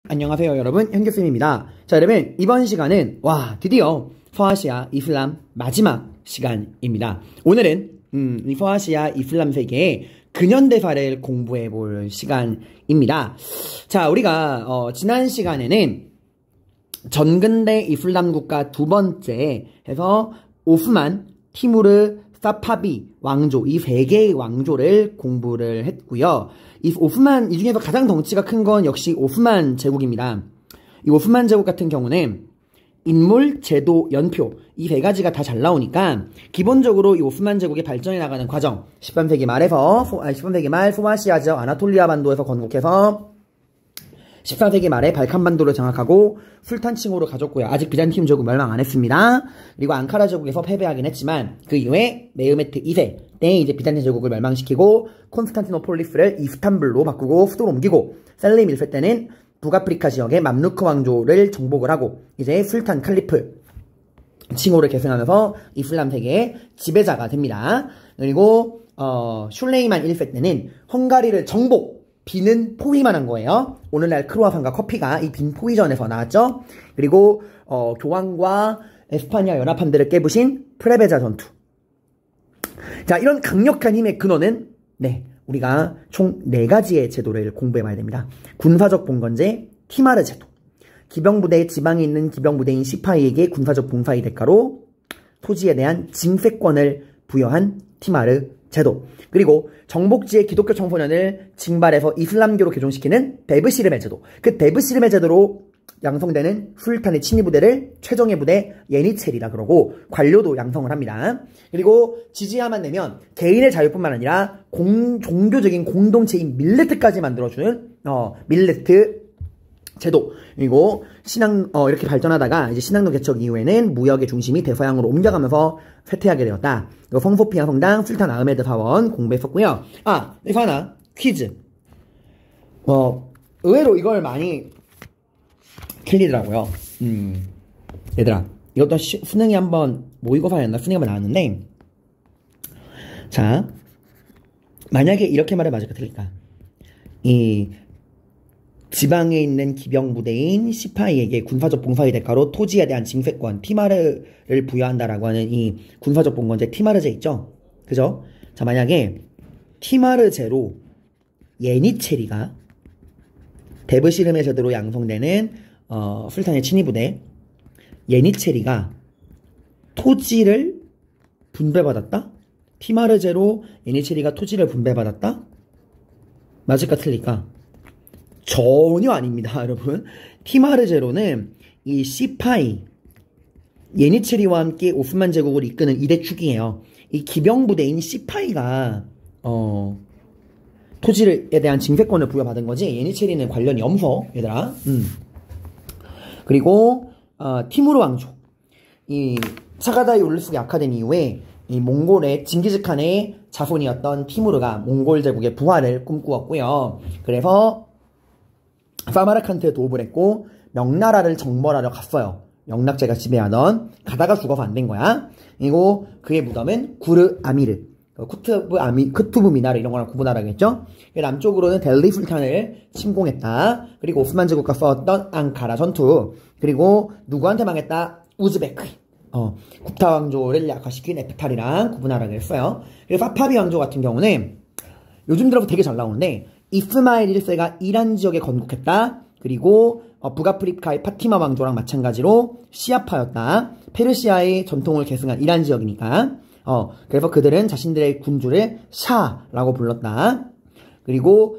안녕하세요 여러분, 현규쌤입니다. 자 여러분, 이번 시간은 드디어 서아시아 이슬람 마지막 시간입니다. 오늘은 이 서아시아 이슬람 세계의 근현대사를 공부해 볼 시간입니다. 자, 우리가 지난 시간에는 전근대 이슬람 국가 두 번째 해서 오스만, 티무르, 사파비 왕조, 이 세 개의 왕조를 공부를 했고요. 이 오스만, 이 중에서 가장 덩치가 큰 건 역시 오스만 제국입니다. 이 오스만 제국 같은 경우는 인물, 제도, 연표, 이 세 가지가 다 잘 나오니까 기본적으로 이 오스만 제국의 발전해 나가는 과정, 13세기 말 소아시아 지역 아나톨리아 반도에서 건국해서 14세기 말에 발칸 반도를 장악하고 술탄 칭호를 가졌고요. 아직 비잔틴 제국 멸망 안 했습니다. 그리고 앙카라 제국에서 패배하긴 했지만 그 이후에 메흐메트 2세 때 이제 비잔틴 제국을 멸망시키고 콘스탄티노폴리스를 이스탄불로 바꾸고 수도로 옮기고 셀림 1세 때는 북아프리카 지역의 맘루크 왕조를 정복을 하고 이제 술탄 칼리프 칭호를 계승하면서 이슬람 세계의 지배자가 됩니다. 그리고 슐레이만 1세 때는 헝가리를 정복, 비는 포위만 한 거예요. 오늘날 크로아상과 커피가 이 빈 포위전에서 나왔죠. 그리고 교황과 에스파냐 연합함대를 깨부신 프레베자 전투. 자, 이런 강력한 힘의 근원은 우리가 총 4가지의 제도를 공부해봐야 됩니다. 군사적 봉건제, 티마르 제도. 기병부대, 지방에 있는 기병부대인 시파이에게 군사적 봉사의 대가로 토지에 대한 징세권을 부여한 티마르 제도. 그리고 정복지의 기독교 청소년을 징발해서 이슬람교로 개종시키는 데브시르메 제도. 그 데브시르메 제도로 양성되는 술탄의 친위부대를 최정예 부대 예니체리라 그러고 관료도 양성을 합니다. 그리고 지지야만 내면 개인의 자유뿐만 아니라 종교적인 공동체인 밀레트까지 만들어주는 밀레트 제도. 그리고 이렇게 발전하다가 이제 신앙도 개척 이후에는 무역의 중심이 대서양으로 옮겨가면서 쇠퇴하게 되었다. 그리고 성소피아 성당, 술탄 아흐메드 사원 공부했었고요. 여기서 하나 퀴즈. 의외로 이걸 많이 틀리더라고요. 얘들아, 이것도 수능이 한번 모의고사였나 수능이 한번 나왔는데, 자, 만약에 이렇게 말해 맞을까 틀릴까? 이 지방에 있는 기병부대인 시파이에게 군사적 봉사의 대가로 토지에 대한 징세권, 티마르를 부여한다라고 하는 이 군사적 봉건제 티마르제 있죠? 그죠? 자, 만약에 티마르제로 예니체리가 데브시르메 제도로 양성되는 술탄의 친위부대 예니체리가 토지를 분배받았다? 티마르제로 예니체리가 토지를 분배받았다? 맞을까 틀릴까? 전혀 아닙니다, 여러분. 티마르제로는 이 시파이, 예니체리와 함께 오스만 제국을 이끄는 2대 축이에요. 이 기병부대인 시파이가 토지에 대한 징세권을 부여받은 거지 예니체리는 관련이 없어, 얘들아. 그리고 티무르 왕조, 이 차가다이 울루스가 약화된 이후에 이 몽골의 징기즈칸의 자손이었던 티무르가 몽골 제국의 부활을 꿈꾸었고요. 그래서 사마르칸트에 도읍을 했고 명나라를 정벌하러 갔어요. 영락제가 지배하던. 가다가 죽어서 안 된 거야. 그리고 그의 무덤은 구르 아미르, 크투브 미나르 이런 거랑 구분하라겠죠. 남쪽으로는 델리 술탄을 침공했다. 그리고 오스만 제국과 싸웠던 앙카라 전투. 그리고 누구한테 망했다? 우즈베크. 굽타 왕조를 약화시킨 에프탈이랑 구분하라고 했어요. 그리고 사파비 왕조 같은 경우는 요즘 들어서 되게 잘 나오는데 이스마일 1세가 이란 지역에 건국했다. 그리고 북아프리카의 파티마 왕조랑 마찬가지로 시아파였다. 페르시아의 전통을 계승한 이란 지역이니까. 그래서 그들은 자신들의 군주를 샤라고 불렀다. 그리고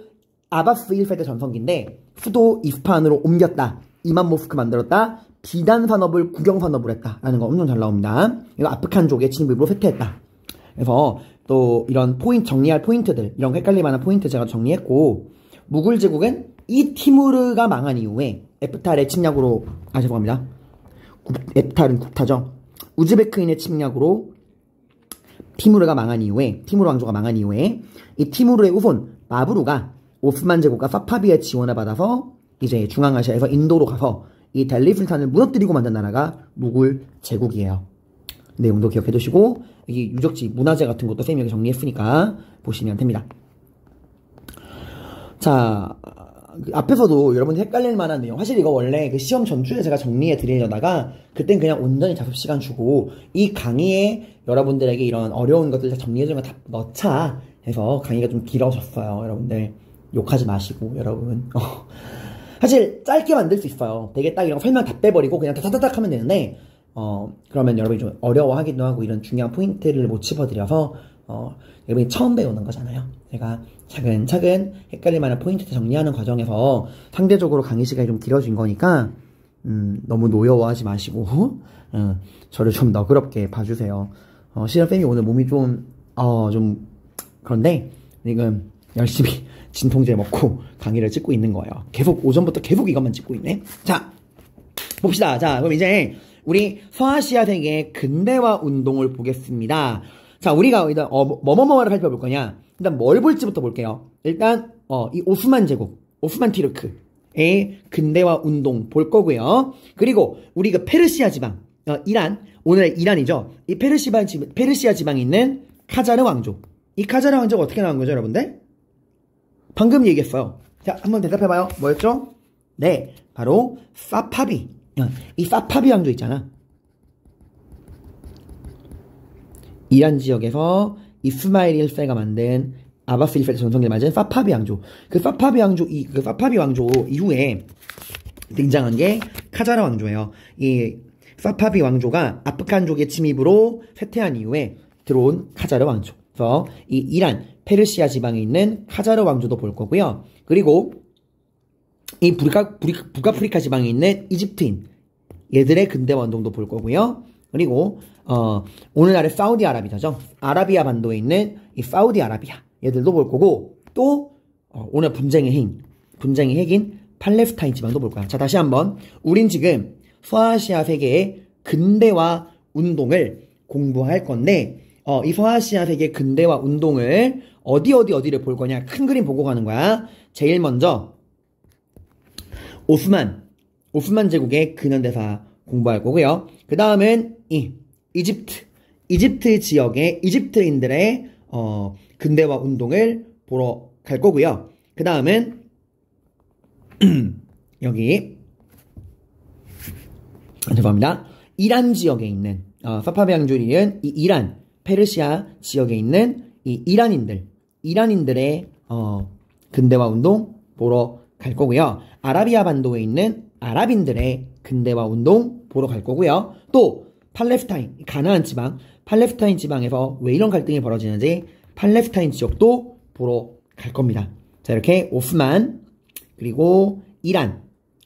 아바스 1세 때 전성기인데 수도 이스파한으로 옮겼다. 이만 모스크 만들었다. 비단 산업을 국영 산업으로 했다. 라는 거 엄청 잘 나옵니다. 이거 아프칸족의 침입으로 쇠퇴했다. 그래서 또 이런 정리할 포인트들, 이런 헷갈릴 만한 포인트 제가 정리했고, 무굴 제국은 이 티무르가 망한 이후에 에프탈의 침략으로, 죄송합니다. 에프탈은 굽타죠. 우즈베크인의 침략으로 티무르 왕조가 망한 이후에 이 티무르의 후손 마부루가 오스만 제국과 사파비의 지원을 받아서 이제 중앙아시아에서 인도로 가서 이 델리 술탄을 무너뜨리고 만든 나라가 무굴 제국이에요. 내용도 기억해 두시고, 여기 유적지, 문화재 같은 것도 쌤이 여기 정리했으니까 보시면 됩니다. 자, 앞에서도 여러분 헷갈릴 만한 내용. 사실 이거 원래 그 시험 전주에 제가 정리해 드리려다가 그땐 그냥 온전히 작업시간 주고 이 강의에 여러분들에게 이런 어려운 것들 다 정리해주는 거 다 넣자 해서 강의가 좀 길어졌어요. 여러분들 욕하지 마시고 여러분. 사실 짧게 만들 수 있어요. 되게 딱 이런 거 설명 다 빼버리고 그냥 다다닥 하면 되는데 그러면 여러분이 좀 어려워하기도 하고 이런 중요한 포인트를 못 짚어드려서 여러분이 처음 배우는 거잖아요. 제가 차근차근 헷갈릴 만한 포인트 정리하는 과정에서 상대적으로 강의 시간이 좀 길어진 거니까 너무 노여워하지 마시고 저를 좀 너그럽게 봐주세요. 시련쌤이 오늘 몸이 좀 그런데 지금 열심히 진통제 먹고 강의를 찍고 있는 거예요. 계속 오전부터 계속 이것만 찍고 있네. 자 봅시다. 자 그럼 이제 우리 서아시아 세계의 근대화 운동을 보겠습니다. 자 우리가 일단 뭐뭐뭐를 살펴볼 거냐. 일단 뭘 볼지부터 볼게요. 일단 이 오스만 제국, 오스만 티르크의 근대화 운동 볼 거고요. 그리고 우리 그 페르시아 지방, 이란, 오늘 이란이죠. 이 페르시아 지방에 있는 카자르 왕조. 이 카자르 왕조가 어떻게 나온 거죠, 여러분들? 방금 얘기했어요. 자, 한번 대답해봐요. 뭐였죠? 네, 바로 사파비. 이 사파비 왕조 있잖아. 이란 지역에서 이스마일 1세가 만든 아바스 1세 전성기를 맞은 사파비 왕조. 그 사파비 왕조 이후에 등장한 게 카자르 왕조예요. 이 사파비 왕조가 아프간족의 침입으로 쇠퇴한 이후에 들어온 카자르 왕조. 그래서 이 이란, 페르시아 지방에 있는 카자르 왕조도 볼 거고요. 그리고 이 북아프리카 지방에 있는 이집트인 얘들의 근대화 운동도 볼 거고요. 그리고 오늘날의 사우디아라비아죠. 아라비아 반도에 있는 이 사우디아라비아 얘들도 볼 거고 또 오늘 분쟁의 핵인 팔레스타인 지방도 볼 거야. 자 다시 한번 우린 지금 서아시아 세계의 근대화 운동을 공부할 건데 이 서아시아 세계 근대화 운동을 어디를 볼 거냐. 큰 그림 보고 가는 거야. 제일 먼저 오스만 제국의 근현대사 공부할 거고요. 그 다음은 이집트 지역의 이집트인들의 근대화 운동을 보러 갈 거고요. 그 다음은 여기 죄송합니다. 이란 지역에 있는 사파비 왕조리는 이 이란 페르시아 지역에 있는 이 이란인들의 근대화 운동 보러 갈 거고요. 아라비아 반도에 있는 아랍인들의 근대화 운동 보러 갈 거고요. 또 팔레스타인, 가나안 지방, 팔레스타인 지방에서 왜 이런 갈등이 벌어지는지 팔레스타인 지역도 보러 갈 겁니다. 자 이렇게 오스만, 그리고 이란,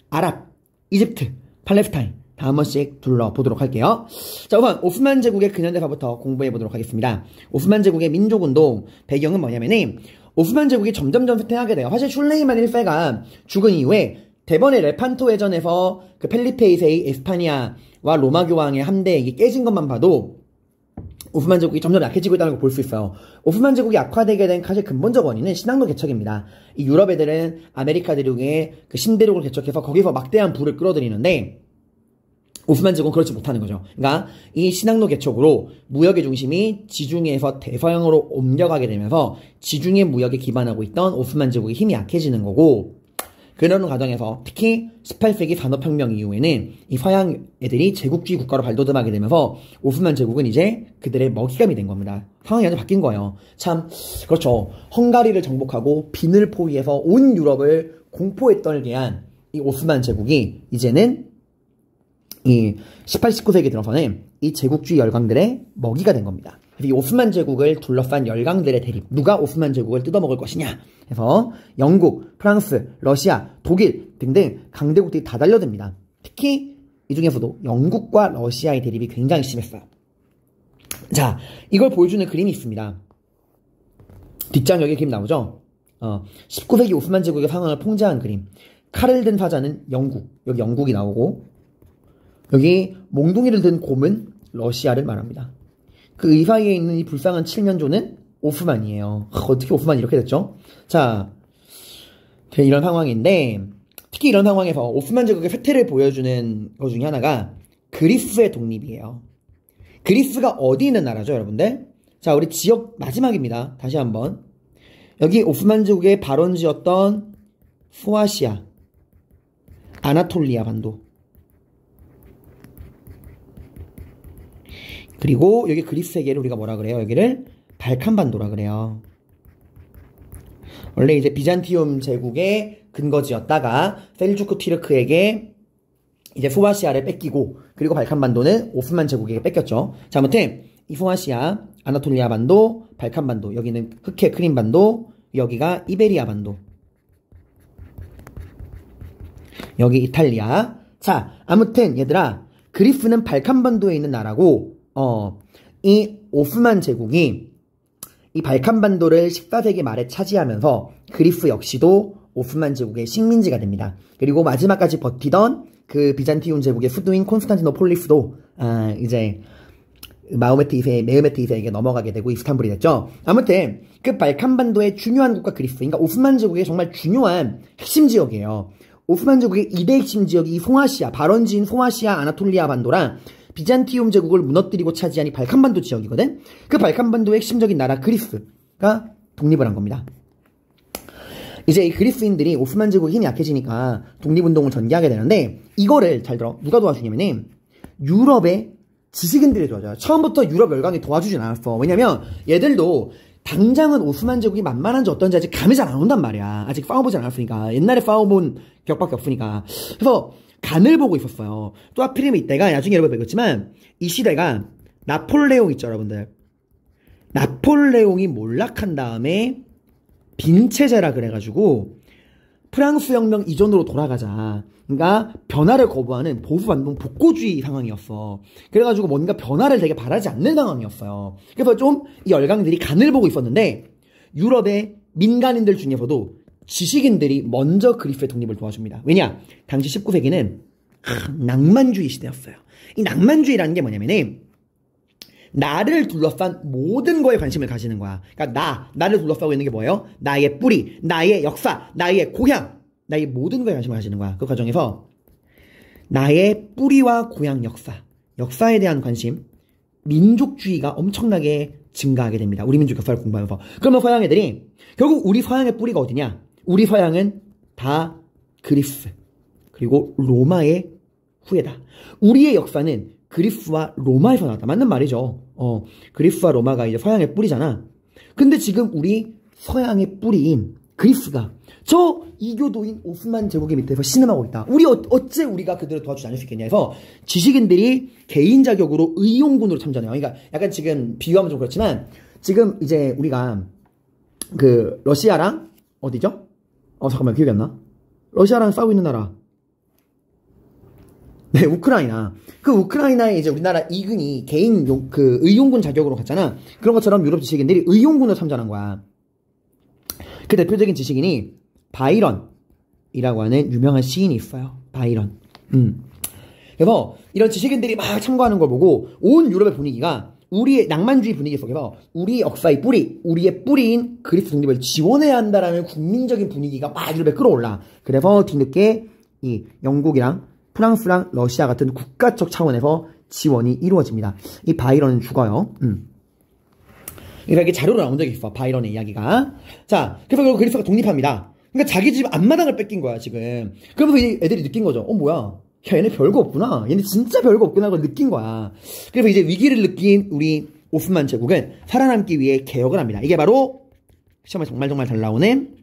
아랍, 이집트, 팔레스타인 다 한 번씩 둘러보도록 할게요. 자 우선 오스만 제국의 근현대사부터 공부해 보도록 하겠습니다. 오스만 제국의 민족운동 배경은 뭐냐면은 오스만 제국이 점점점 쇠퇴하게 돼요. 사실 슐레이만 1세가 죽은 이후에 대번에 레판토 해전에서 그 펠리페 2세의 에스파니아와 로마 교황의 함대 이게 깨진 것만 봐도 오스만 제국이 점점 약해지고 있다는 걸 볼 수 있어요. 오스만 제국이 약화되게 된 가장 근본적 원인은 신앙로 개척입니다. 이 유럽 애들은 아메리카 대륙에 그 신대륙을 개척해서 거기서 막대한 부를 끌어들이는데 오스만 제국은 그렇지 못하는 거죠. 그러니까 이 신앙로 개척으로 무역의 중심이 지중해에서 대서양으로 옮겨가게 되면서 지중해 무역에 기반하고 있던 오스만 제국의 힘이 약해지는 거고 그러는 과정에서 특히 18세기 산업혁명 이후에는 이 서양 애들이 제국주의 국가로 발돋움하게 되면서 오스만 제국은 이제 그들의 먹잇감이 된 겁니다. 상황이 완전 바뀐 거예요. 참 그렇죠. 헝가리를 정복하고 빈을 포위해서 온 유럽을 공포에 떨게 한 이 오스만 제국이 이제는 이 18, 19세기 들어서는 이 제국주의 열강들의 먹이가 된 겁니다. 그래서 이 오스만 제국을 둘러싼 열강들의 대립, 누가 오스만 제국을 뜯어먹을 것이냐 해서 영국, 프랑스, 러시아, 독일 등등 강대국들이 다 달려듭니다. 특히 이 중에서도 영국과 러시아의 대립이 굉장히 심했어요. 자, 이걸 보여주는 그림이 있습니다. 뒷장 여기 그림 나오죠? 19세기 오스만 제국의 상황을 풍자한 그림. 칼을 든 사자는 영국, 여기 영국이 나오고 여기 몽둥이를 든 곰은 러시아를 말합니다. 그 이 사이에 있는 이 불쌍한 칠면조는 오스만이에요. 어떻게 오스만이 이렇게 됐죠? 자, 이런 상황인데 특히 이런 상황에서 오스만 제국의 쇠퇴를 보여주는 것 중에 하나가 그리스의 독립이에요. 그리스가 어디 있는 나라죠, 여러분들? 자, 우리 지역 마지막입니다. 다시 한번. 여기 오스만 제국의 발원지였던 후아시아, 아나톨리아 반도. 그리고 여기 그리스 세계를 우리가 뭐라 그래요? 여기를 발칸 반도라 그래요. 원래 이제 비잔티움 제국의 근거지였다가 셀주크 튀르크에게 이제 후아시아를 뺏기고, 그리고 발칸 반도는 오스만 제국에게 뺏겼죠. 자, 아무튼 이 후아시아, 아나톨리아 반도, 발칸 반도, 여기는 흑해 크림 반도, 여기가 이베리아 반도, 여기 이탈리아. 자, 아무튼 얘들아, 그리스는 발칸 반도에 있는 나라고, 이 오스만 제국이 이 발칸 반도를 14세기 말에 차지하면서 그리스 역시도 오스만 제국의 식민지가 됩니다. 그리고 마지막까지 버티던 그 비잔티움 제국의 수도인 콘스탄티노폴리스도 이제 메흐메트 2세에게 넘어가게 되고 이스탄불이 됐죠. 아무튼 그 발칸 반도의 중요한 국가 그리스, 그러니까 오스만 제국의 정말 중요한 핵심 지역이에요. 오스만 제국의 2대 핵심 지역이 이 소아시아, 발원지인 소아시아 아나톨리아 반도랑 비잔티움 제국을 무너뜨리고 차지한 이 발칸 반도 지역이거든. 그 발칸 반도의 핵심적인 나라 그리스가 독립을 한 겁니다. 이제 이 그리스인들이 오스만 제국의 힘이 약해지니까 독립운동을 전개하게 되는데, 이거를 잘 들어, 누가 도와주냐면은 유럽의 지식인들이 도와줘요. 처음부터 유럽 열강이 도와주진 않았어. 왜냐면 얘들도 당장은 오스만 제국이 만만한지 어떤지 아직 감이 잘 안 온단 말이야. 아직 싸워보지 않았으니까. 옛날에 싸워본 격밖에 없으니까. 그래서 간을 보고 있었어요. 또 하필이면 이때가, 나중에 여러분 배웠지만 이 시대가 나폴레옹 있죠, 여러분들. 나폴레옹이 몰락한 다음에 빈체제라 그래가지고 프랑스 혁명 이전으로 돌아가자. 그러니까 변화를 거부하는 보수반동 복고주의 상황이었어. 그래가지고 뭔가 변화를 되게 바라지 않는 상황이었어요. 그래서 좀 이 열강들이 간을 보고 있었는데, 유럽의 민간인들 중에서도 지식인들이 먼저 그리스의 독립을 도와줍니다. 왜냐? 당시 19세기는 낭만주의 시대였어요. 이 낭만주의라는 게 뭐냐면은 나를 둘러싼 모든 거에 관심을 가지는 거야. 그러니까 나를 둘러싸고 있는 게 뭐예요? 나의 뿌리, 나의 역사, 나의 고향, 나의 모든 거에 관심을 가지는 거야. 그 과정에서 나의 뿌리와 고향 역사에 대한 관심, 민족주의가 엄청나게 증가하게 됩니다. 우리 민족 역사를 공부하면서. 그러면 서양 애들이 결국 우리 서양의 뿌리가 어디냐? 우리 서양은 다 그리스, 그리고 로마의 후예다. 우리의 역사는 그리스와 로마에서 나왔다. 맞는 말이죠. 그리스와 로마가 이제 서양의 뿌리잖아. 근데 지금 우리 서양의 뿌리인 그리스가 저 이교도인 오스만 제국의 밑에서 신음하고 있다. 우리 어째 우리가 그들을 도와주지 않을 수 있겠냐 해서 지식인들이 개인 자격으로 의용군으로 참전해요. 그러니까 약간 지금 비유하면 좀 그렇지만, 지금 이제 우리가 그 러시아랑 어디죠? 잠깐만, 기억이 안 나. 러시아랑 싸우고 있는 나라. 네, 우크라이나. 그 우크라이나에 이제 우리나라 이군이 개인 그 의용군 자격으로 갔잖아. 그런 것처럼 유럽 지식인들이 의용군으로 참전한 거야. 그 대표적인 지식인이 바이런이라고 하는 유명한 시인이 있어요. 바이런. 그래서 이런 지식인들이 막 참고하는 걸 보고 온 유럽의 분위기가 우리의 낭만주의 분위기 속에서 우리 역사의 뿌리, 우리의 뿌리인 그리스 독립을 지원해야 한다라는 국민적인 분위기가 막 유럽에 끌어올라. 그래서 뒤늦게 이 영국이랑 프랑스랑 러시아 같은 국가적 차원에서 지원이 이루어집니다. 이 바이런은 죽어요. 이렇게 자료로 나온 적이 있어. 바이런의 이야기가. 자, 그래서 결국 그리스가 독립합니다. 그러니까 자기 집 앞마당을 뺏긴 거야, 지금. 그러면서 이 애들이 느낀 거죠. 뭐야. 야, 얘네 별거 없구나. 얘네 진짜 별거 없구나. 그걸 느낀 거야. 그래서 이제 위기를 느낀 우리 오스만 제국은 살아남기 위해 개혁을 합니다. 이게 바로 시험에 정말 잘 나오는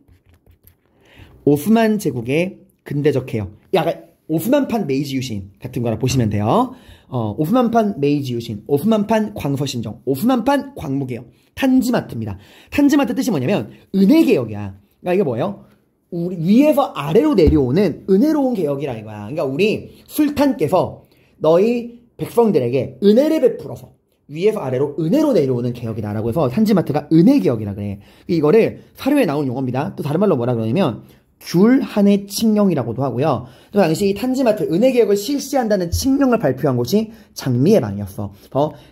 오스만 제국의 근대적 개혁. 약간 오스만판 메이지 유신 같은 거라 보시면 돼요. 오스만판 메이지 유신, 오스만판 광서신정, 오스만판 광무개혁, 탄지마트입니다. 탄지마트 뜻이 뭐냐면 은혜개혁이야. 그러니까 이게 뭐예요? 우리 위에서 아래로 내려오는 은혜로운 개혁이라 이거야. 그러니까 우리 술탄께서 너희 백성들에게 은혜를 베풀어서 위에서 아래로 은혜로 내려오는 개혁이다라고 해서 탄지마트가 은혜개혁이라 그래. 이거를 사료에 나온 용어입니다. 또 다른 말로 뭐라 그러냐면 귤 한해 칙령이라고도 하고요. 또 당시 탄지마트 은혜개혁을 실시한다는 칙령을 발표한 곳이 장미예방이었어.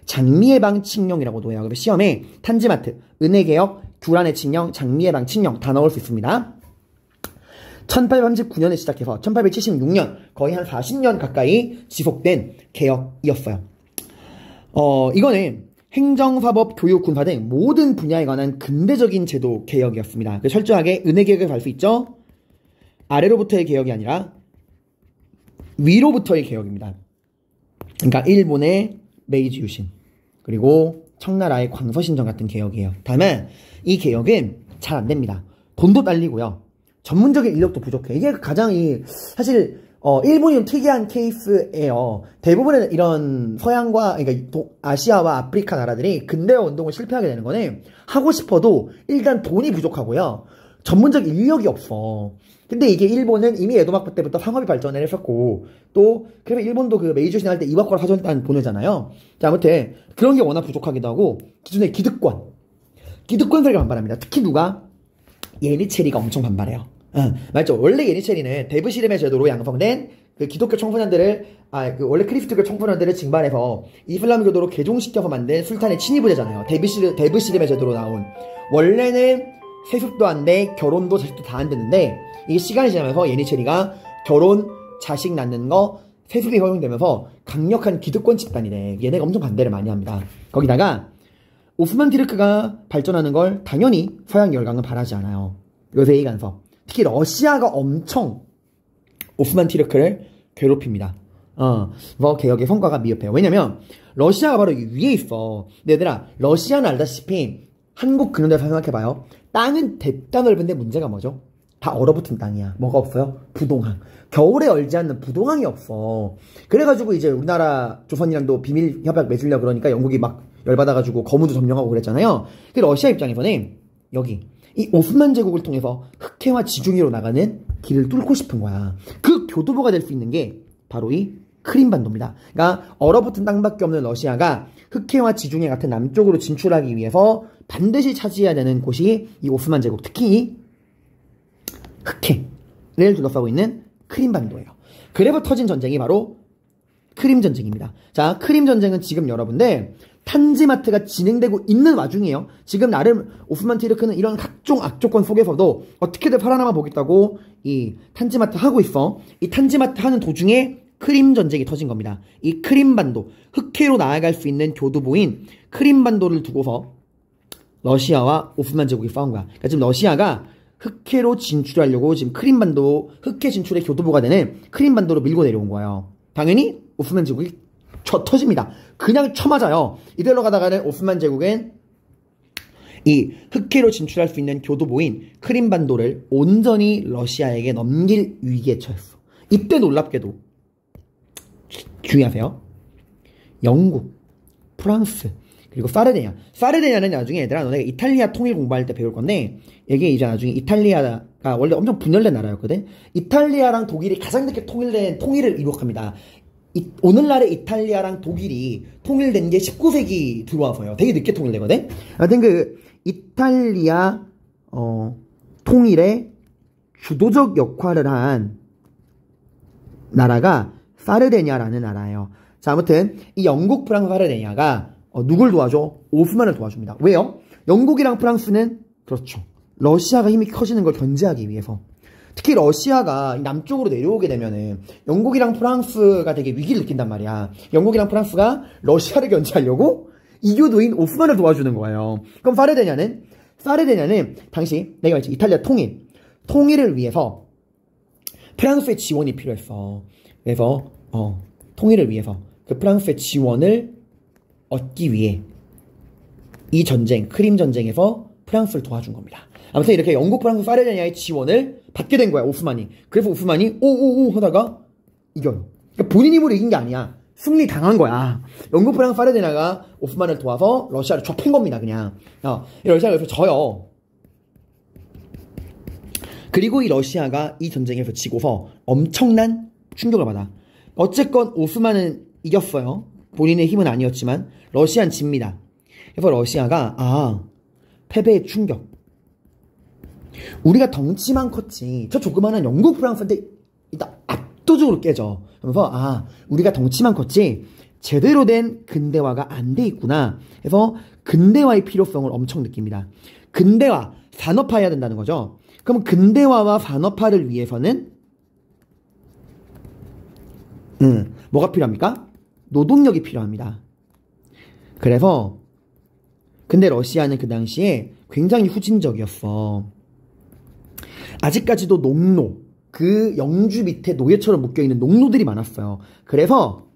장미예방 칙령이라고도 해요. 그래서 시험에 탄지마트, 은혜개혁, 귤 한해 칙령, 장미예방 칙령 다 넣을 수 있습니다. 1839년에 시작해서 1876년 거의 한 40년 가까이 지속된 개혁이었어요. 이거는 행정사법, 교육, 군사 등 모든 분야에 관한 근대적인 제도 개혁이었습니다. 철저하게 은혜개혁을 갈 수 있죠. 아래로부터의 개혁이 아니라 위로부터의 개혁입니다. 그러니까 일본의 메이지 유신 그리고 청나라의 광서신전 같은 개혁이에요. 다만 이 개혁은 잘 안됩니다. 돈도 딸리고요. 전문적인 인력도 부족해. 이게 가장 사실 일본이 좀 특이한 케이스예요. 대부분의 이런 서양과 그러니까 아시아와 아프리카 나라들이 근대화 운동을 실패하게 되는 거는 하고 싶어도 일단 돈이 부족하고요. 전문적 인력이 없어. 근데 이게 일본은 이미 에도막부 때부터 상업이 발전을 했었고 또 그래서 일본도 그 메이주신 할 때 이와쿠라 사전단 보내잖아요. 자, 아무튼 그런 게 워낙 부족하기도 하고 기존의 기득권들이 반발합니다. 특히 누가? 예니체리가 엄청 반발해요. 맞죠? 원래 예니체리는 데브시름의 제도로 양성된 그 기독교 청소년들을 원래 크리스트교 청소년들을 징발해서 이슬람교도로 개종시켜서 만든 술탄의 친위부대잖아요. 데브시름의 제도로 나온. 원래는 세습도 안 돼, 결혼도 자식도 다 안 되는데 이게 시간이 지나면서 예니체리가 결혼, 자식 낳는 거 세습이 허용되면서 강력한 기득권 집단이 돼. 얘네가 엄청 반대를 많이 합니다. 거기다가 오스만 티르크가 발전하는 걸 당연히 서양 열강은 바라지 않아요. 요새의 간섭. 특히 러시아가 엄청 오스만 티르크를 괴롭힙니다. 개혁의 성과가 미흡해요. 왜냐면 러시아가 바로 위에 있어. 얘들아, 러시아는 알다시피 한국 근현대에서 생각해봐요. 땅은 대따 넓은데 문제가 뭐죠? 다 얼어붙은 땅이야. 뭐가 없어요? 부동항. 겨울에 얼지 않는 부동항이 없어. 그래가지고 이제 우리나라 조선이랑도 비밀 협약 맺으려고 그러니까 영국이 막 열받아가지고 거무도 점령하고 그랬잖아요. 러시아 입장에서는 여기 이 오스만 제국을 통해서 흑해와 지중해로 나가는 길을 뚫고 싶은 거야. 그 교두보가 될 수 있는 게 바로 이 크림반도입니다. 그러니까 얼어붙은 땅밖에 없는 러시아가 흑해와 지중해 같은 남쪽으로 진출하기 위해서 반드시 차지해야 되는 곳이 이 오스만 제국, 특히 이 흑해를 둘러싸고 있는 크림반도예요. 그래서 터진 전쟁이 바로 크림 전쟁입니다. 자, 크림 전쟁은 지금 여러분들 탄지마트가 진행되고 있는 와중이에요. 지금 나름 오스만 티르크는 이런 각종 악조건 속에서도 어떻게든 살아남아 보겠다고 이 탄지마트 하고 있어. 이 탄지마트 하는 도중에 크림 전쟁이 터진 겁니다. 이 크림반도, 흑해로 나아갈 수 있는 교두보인 크림반도를 두고서 러시아와 오스만 제국이 싸운 거야. 그러니까 지금 러시아가 흑해로 진출하려고 지금 크림반도, 흑해 진출의 교두보가 되는 크림반도로 밀고 내려온 거예요. 당연히 오스만 제국이 터집니다. 그냥 쳐맞아요. 이대로 가다가는 오스만 제국은 이 흑해로 진출할 수 있는 교두보인 크림반도를 온전히 러시아에게 넘길 위기에 처했어. 이때 놀랍게도 주의하세요. 영국, 프랑스, 그리고 사르데냐는 나중에 얘들아 너네가 이탈리아 통일 공부할 때 배울 건데 이게 이제 나중에 이탈리아가 원래 엄청 분열된 나라였거든. 이탈리아랑 독일이 가장 늦게 통일을 이룩합니다. 오늘날의 이탈리아랑 독일이 통일된 게 19세기 들어와서요. 되게 늦게 통일되거든. 하여튼 그 이탈리아 통일에 주도적 역할을 한 나라가 사르데냐라는 나라예요. 자, 아무튼 이 영국, 프랑스, 사르데냐가 누굴 도와줘? 오스만을 도와줍니다. 왜요? 영국이랑 프랑스는 그렇죠. 러시아가 힘이 커지는 걸 견제하기 위해서. 특히 러시아가 남쪽으로 내려오게 되면은 영국이랑 프랑스가 되게 위기를 느낀단 말이야. 영국이랑 프랑스가 러시아를 견제하려고 이교도인 오스만을 도와주는 거예요. 그럼 사르데냐는 당시 내가 말했지 이탈리아 통일을 위해서 프랑스의 지원이 필요했어. 그래서 통일을 위해서 그 프랑스의 지원을 얻기 위해 이 전쟁, 크림 전쟁에서 프랑스를 도와준 겁니다. 아무튼 이렇게 영국, 프랑스, 사르데냐의 지원을 받게 된 거야, 오스만이. 그래서 오스만이 오오오 하다가 이겨요. 그러니까 본인 힘으로 이긴 게 아니야. 승리 당한 거야. 영국, 프랑스, 사르데냐가 오스만을 도와서 러시아를 좁힌 겁니다, 그냥. 러시아가 그래서 져요. 그리고 이 러시아가 이 전쟁에서 지고서 엄청난 충격을 받아. 어쨌건 오스만은 이겼어요. 본인의 힘은 아니었지만 러시아는 집니다. 그래서 러시아가 패배의 충격. 우리가 덩치만 컸지 저 조그마한 영국, 프랑스한테 일단 압도적으로 깨져. 그러면서 우리가 덩치만 컸지 제대로 된 근대화가 안 돼 있구나. 그래서 근대화의 필요성을 엄청 느낍니다. 근대화, 산업화해야 된다는 거죠. 그럼 근대화와 산업화를 위해서는 뭐가 필요합니까? 노동력이 필요합니다. 그래서 근데 러시아는 그 당시에 굉장히 후진적이었어. 아직까지도 농노, 그 영주 밑에 노예처럼 묶여있는 농노들이 많았어요. 그래서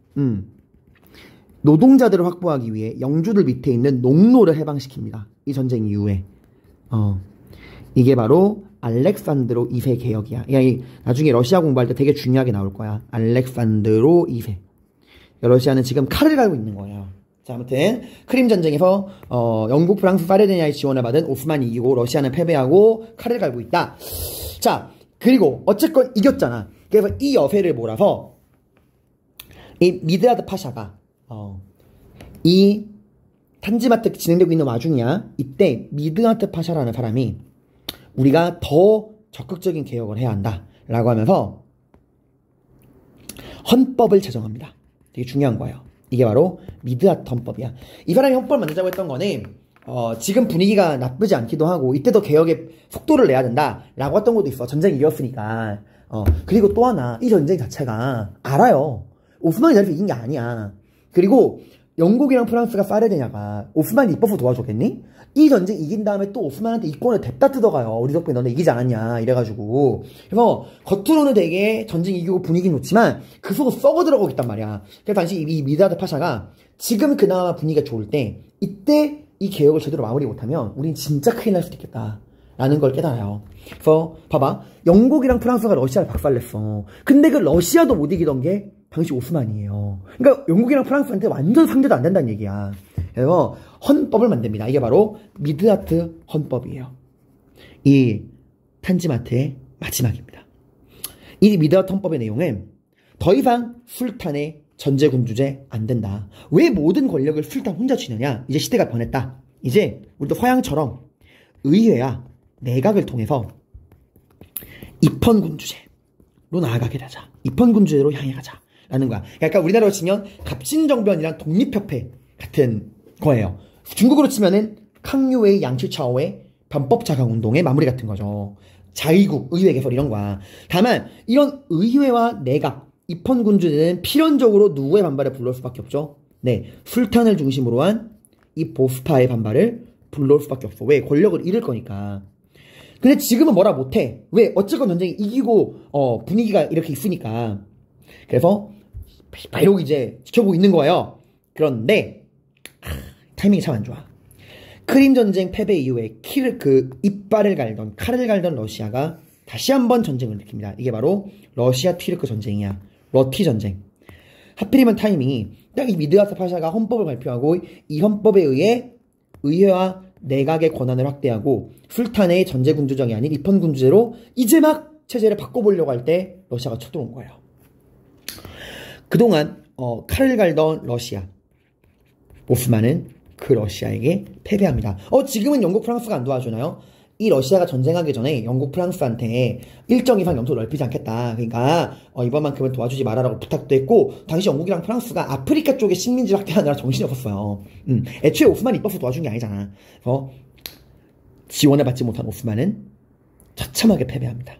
노동자들을 확보하기 위해 영주들 밑에 있는 농노를 해방시킵니다. 이 전쟁 이후에. 이게 바로 알렉산드로 2세 개혁이야. 나중에 러시아 공부할 때 되게 중요하게 나올 거야. 알렉산드로 2세. 러시아는 지금 칼을 갈고 있는 거예요. 자, 아무튼 크림 전쟁에서 영국, 프랑스, 파르데냐의 지원을 받은 오스만이 이기고 러시아는 패배하고 칼을 갈고 있다. 자, 그리고 어쨌건 이겼잖아. 그래서 이 여세를 몰아서 이 미드라드 파샤가 이 탄지마트 진행되고 있는 와중이야. 이때 미드라드 파샤라는 사람이 우리가 더 적극적인 개혁을 해야 한다 라고 하면서 헌법을 제정합니다. 되게 중요한 거예요. 이게 바로 미드라트 헌법이야. 이 사람이 헌법을 만들자고 했던 거는 지금 분위기가 나쁘지 않기도 하고 이때도 개혁에 속도를 내야 된다 라고 했던 것도 있어. 전쟁이 이겼으니까. 그리고 또 하나, 이 전쟁 자체가 알아요. 오스만이 자리에서 이긴 게 아니야. 그리고 영국이랑 프랑스가 파르데냐가 오스만이 입법을 도와줬겠니? 이 전쟁 이긴 다음에 또 오스만한테 이권을 댔다 뜯어가요. 우리 덕분에 너네 이기지 않았냐 이래가지고. 그래서 겉으로는 되게 전쟁 이기고 분위기는 좋지만 그 속은 썩어 들어가고 있단 말이야. 그래서 당시 이 미드라드 파샤가 지금 그나마 분위기가 좋을 때 이때 이 개혁을 제대로 마무리 못하면 우린 진짜 큰일 날 수도 있겠다 라는 걸 깨달아요. 그래서 봐봐, 영국이랑 프랑스가 러시아를 박살냈어. 근데 그 러시아도 못 이기던 게 당시 오스만이에요. 그러니까 영국이랑 프랑스한테 완전 상대도 안 된다는 얘기야. 그래서 헌법을 만듭니다. 이게 바로 미드라트 헌법이에요. 이 탄지마트의 마지막입니다. 이 미드라트 헌법의 내용은 더 이상 술탄의 전제군주제 안 된다. 왜 모든 권력을 술탄 혼자 쥐느냐? 이제 시대가 변했다. 이제 우리도 서양처럼 의회와 내각을 통해서 입헌군주제로 나아가게 되자. 입헌군주제로 향해 가자 라는 거야. 그러니까 우리나라로 치면 갑신정변이랑 독립협회 같은 거예요. 중국으로 치면은 캉유웨이 양치차오의 변법자강운동의 마무리 같은 거죠. 자위국, 의회 개설 이런 거야. 다만 이런 의회와 내각, 입헌군주제는 필연적으로 누구의 반발을 불러올 수밖에 없죠? 네, 술탄을 중심으로 한 이 보수파의 반발을 불러올 수밖에 없어. 왜? 권력을 잃을 거니까. 근데 지금은 뭐라 못해. 왜? 어쨌건 전쟁이 이기고 분위기가 이렇게 있으니까. 그래서 바로 이제 지켜보고 있는 거예요. 그런데 타이밍이 참 안 좋아. 크림 전쟁 패배 이후에 이빨을 갈던 칼을 갈던 러시아가 다시 한번 전쟁을 일으킵니다. 이게 바로 러시아 튀르크 전쟁이야. 러티 전쟁. 하필이면 타이밍이 딱 이 미드라트 파샤가 헌법을 발표하고 이 헌법에 의해 의회와 내각의 권한을 확대하고 술탄의 전제군주정이 아닌 입헌군주제로 이제 막 체제를 바꿔보려고 할 때 러시아가 쳐들어온 거예요. 그동안 칼을 갈던 러시아, 오스만은 그 러시아에게 패배합니다. 지금은 영국, 프랑스가 안 도와주나요? 이 러시아가 전쟁하기 전에 영국, 프랑스한테 일정 이상 영토를 넓히지 않겠다. 그러니까 이번만큼은 도와주지 말아라고 부탁도 했고, 당시 영국이랑 프랑스가 아프리카 쪽에 식민지를 확대하느라 정신이 없었어요. 애초에 오스만 입법을 도와준 게 아니잖아. 그래서 지원을 받지 못한 오스만은 처참하게 패배합니다.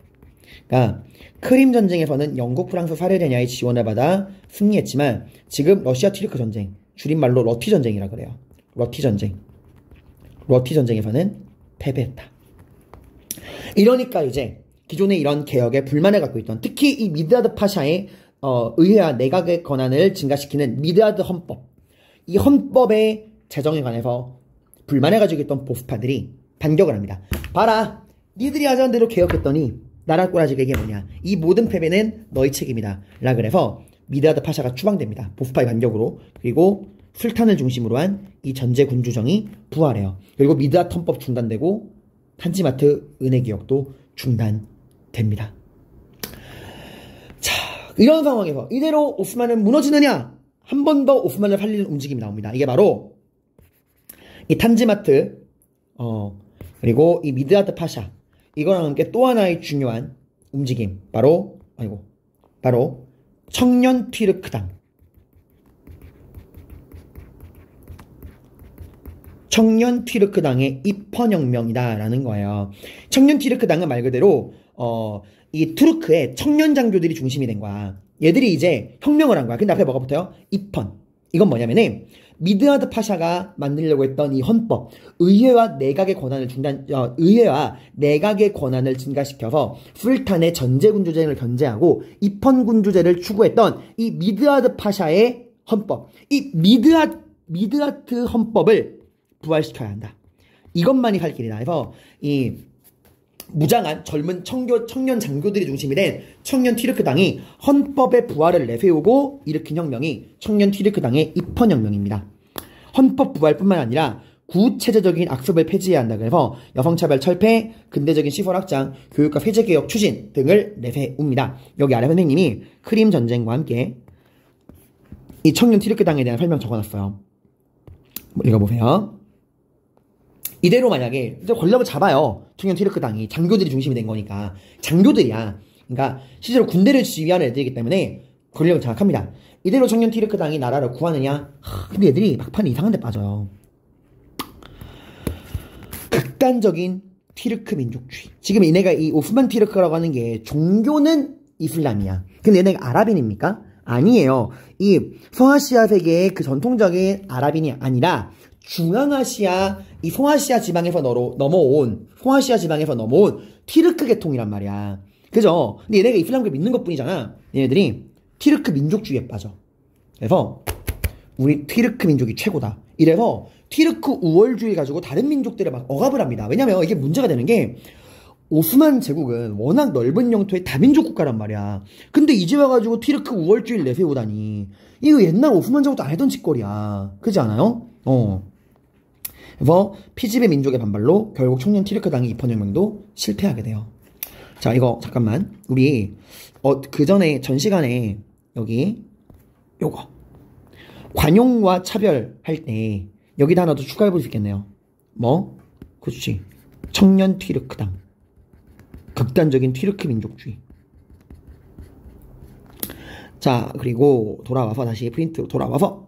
그러니까 크림 전쟁에서는 영국, 프랑스, 사르데냐의 지원을 받아 승리했지만 지금 러시아 튀르크 전쟁, 줄임말로 러티 전쟁이라 그래요. 러티 전쟁에서는 패배했다. 이러니까 이제 기존의 이런 개혁에 불만을 갖고 있던, 특히 이 미드라드 파샤의 의회와 내각의 권한을 증가시키는 미드라드 헌법, 이 헌법의 제정에 관해서 불만을 가지고 있던 보수파들이 반격을 합니다. 봐라, 니들이 하자는 대로 개혁했더니 나라 꼬라지가 이게 뭐냐, 이 모든 패배는 너희 책임이다 라 그래서 미드라드 파샤가 추방됩니다. 보수파의 반격으로. 그리고 술탄을 중심으로 한 이 전제군주정이 부활해요. 그리고 미드라트 헌법 중단되고 탄지마트 은혜개혁도 중단됩니다. 자, 이런 상황에서 이대로 오스만은 무너지느냐? 한 번 더 오스만을 살리는 움직임이 나옵니다. 이게 바로 이 탄지마트 그리고 이 미드라트 파샤, 이거랑 함께 또 하나의 중요한 움직임, 바로 청년 튀르크당. 청년 튀르크당의 입헌혁명이다라는 거예요. 청년 튀르크당은 말 그대로 이 투르크의 청년 장교들이 중심이 된 거야. 얘들이 이제 혁명을 한 거야. 근데 앞에 뭐가 붙어요? 입헌. 이건 뭐냐면은 미드하드 파샤가 만들려고 했던 이 헌법, 의회와 내각의 권한을 증가시켜서 술탄의 전제군주제를 견제하고 입헌군주제를 추구했던 이 미드하드 파샤의 헌법, 이 미드하트 헌법을 부활시켜야 한다. 이것만이 갈 길이다. 그래서 이 무장한 젊은 청년 장교들이 중심이 된 청년 튀르크당이 헌법의 부활을 내세우고 일으킨 혁명이 청년 튀르크당의 입헌혁명입니다. 헌법 부활뿐만 아니라 구체제적인 악습을 폐지해야 한다. 그래서 여성차별 철폐, 근대적인 시설 확장, 교육과 세제개혁 추진 등을 내세웁니다. 여기 아래 선생님이 크림 전쟁과 함께 이 청년 튀르크당에 대한 설명 적어놨어요. 읽어보세요. 이대로 만약에 이제 권력을 잡아요. 청년 튀르크당이 장교들이 중심이 된 거니까 장교들이야. 그러니까 실제로 군대를 지휘하는 애들이기 때문에 권력을 장악합니다. 이대로 청년 튀르크당이 나라를 구하느냐? 근데 애들이 막판에 이상한 데 빠져요. 극단적인 튀르크 민족주의. 지금 얘네가 이 오스만 튀르크라고 하는 게 종교는 이슬람이야. 근데 얘네가 아랍인입니까? 아니에요. 이 소아시아 세계의 그 전통적인 아랍인이 아니라 중앙아시아, 이 소아시아 지방에서 넘어온 튀르크 계통이란 말이야. 그죠? 근데 얘네가 이슬람을 믿는 것 뿐이잖아. 얘네들이 튀르크 민족주의에 빠져. 그래서 우리 튀르크 민족이 최고다. 이래서 튀르크 우월주의 가지고 다른 민족들을 막 억압을 합니다. 왜냐면 이게 문제가 되는 게 오스만 제국은 워낙 넓은 영토의 다민족 국가란 말이야. 근데 이제 와가지고 튀르크 우월주의를 내세우다니. 이거 옛날 오스만 제국도 안 했던 짓거리야. 그렇지 않아요? 그래서 피지배 민족의 반발로 결국 청년 튀르크당의 입헌혁명도 실패하게 돼요. 자, 이거 잠깐만 우리 그 전에 전 시간에 여기 요거 관용과 차별할 때 여기다 하나 더 추가해 볼 수 있겠네요. 뭐? 그렇지. 청년 튀르크당. 극단적인 튀르크 민족주의. 자, 그리고 돌아와서 다시 프린트로 돌아와서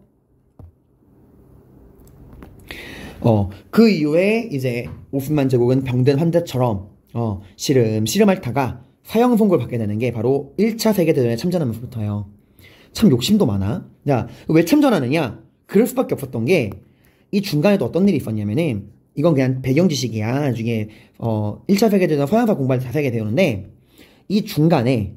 그 이후에 이제 오스만 제국은 병든 환자처럼 시름 앓다가 사형 선고를 받게 되는 게 바로 1차 세계대전에 참전하면서부터예요. 참 욕심도 많아. 자, 왜 참전하느냐? 그럴 수밖에 없었던 게 이 중간에 또 어떤 일이 있었냐면은 이건 그냥 배경 지식이야. 나중에 1차 세계대전 서양사 공부할 때 자세하게 배우는데 이 중간에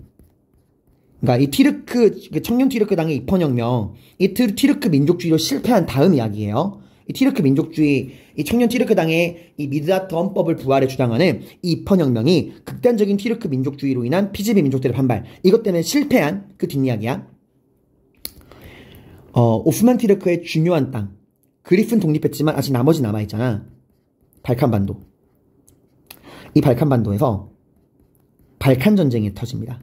그러니까 이 청년 튀르크당의 입헌혁명, 이 튀르크 민족주의로 실패한 다음 이야기예요. 이 튀르크 민족주의, 이 청년 튀르크당의 이 미드하트 헌법을 부활에 주장하는 이 입헌혁명이 극단적인 튀르크 민족주의로 인한 피지배 민족들의 반발, 이것 때문에 실패한 그 뒷이야기야. 오스만 튀르크의 중요한 땅, 그리스는 독립했지만 아직 나머지 남아있잖아. 발칸반도. 이 발칸반도에서 발칸 전쟁이 터집니다.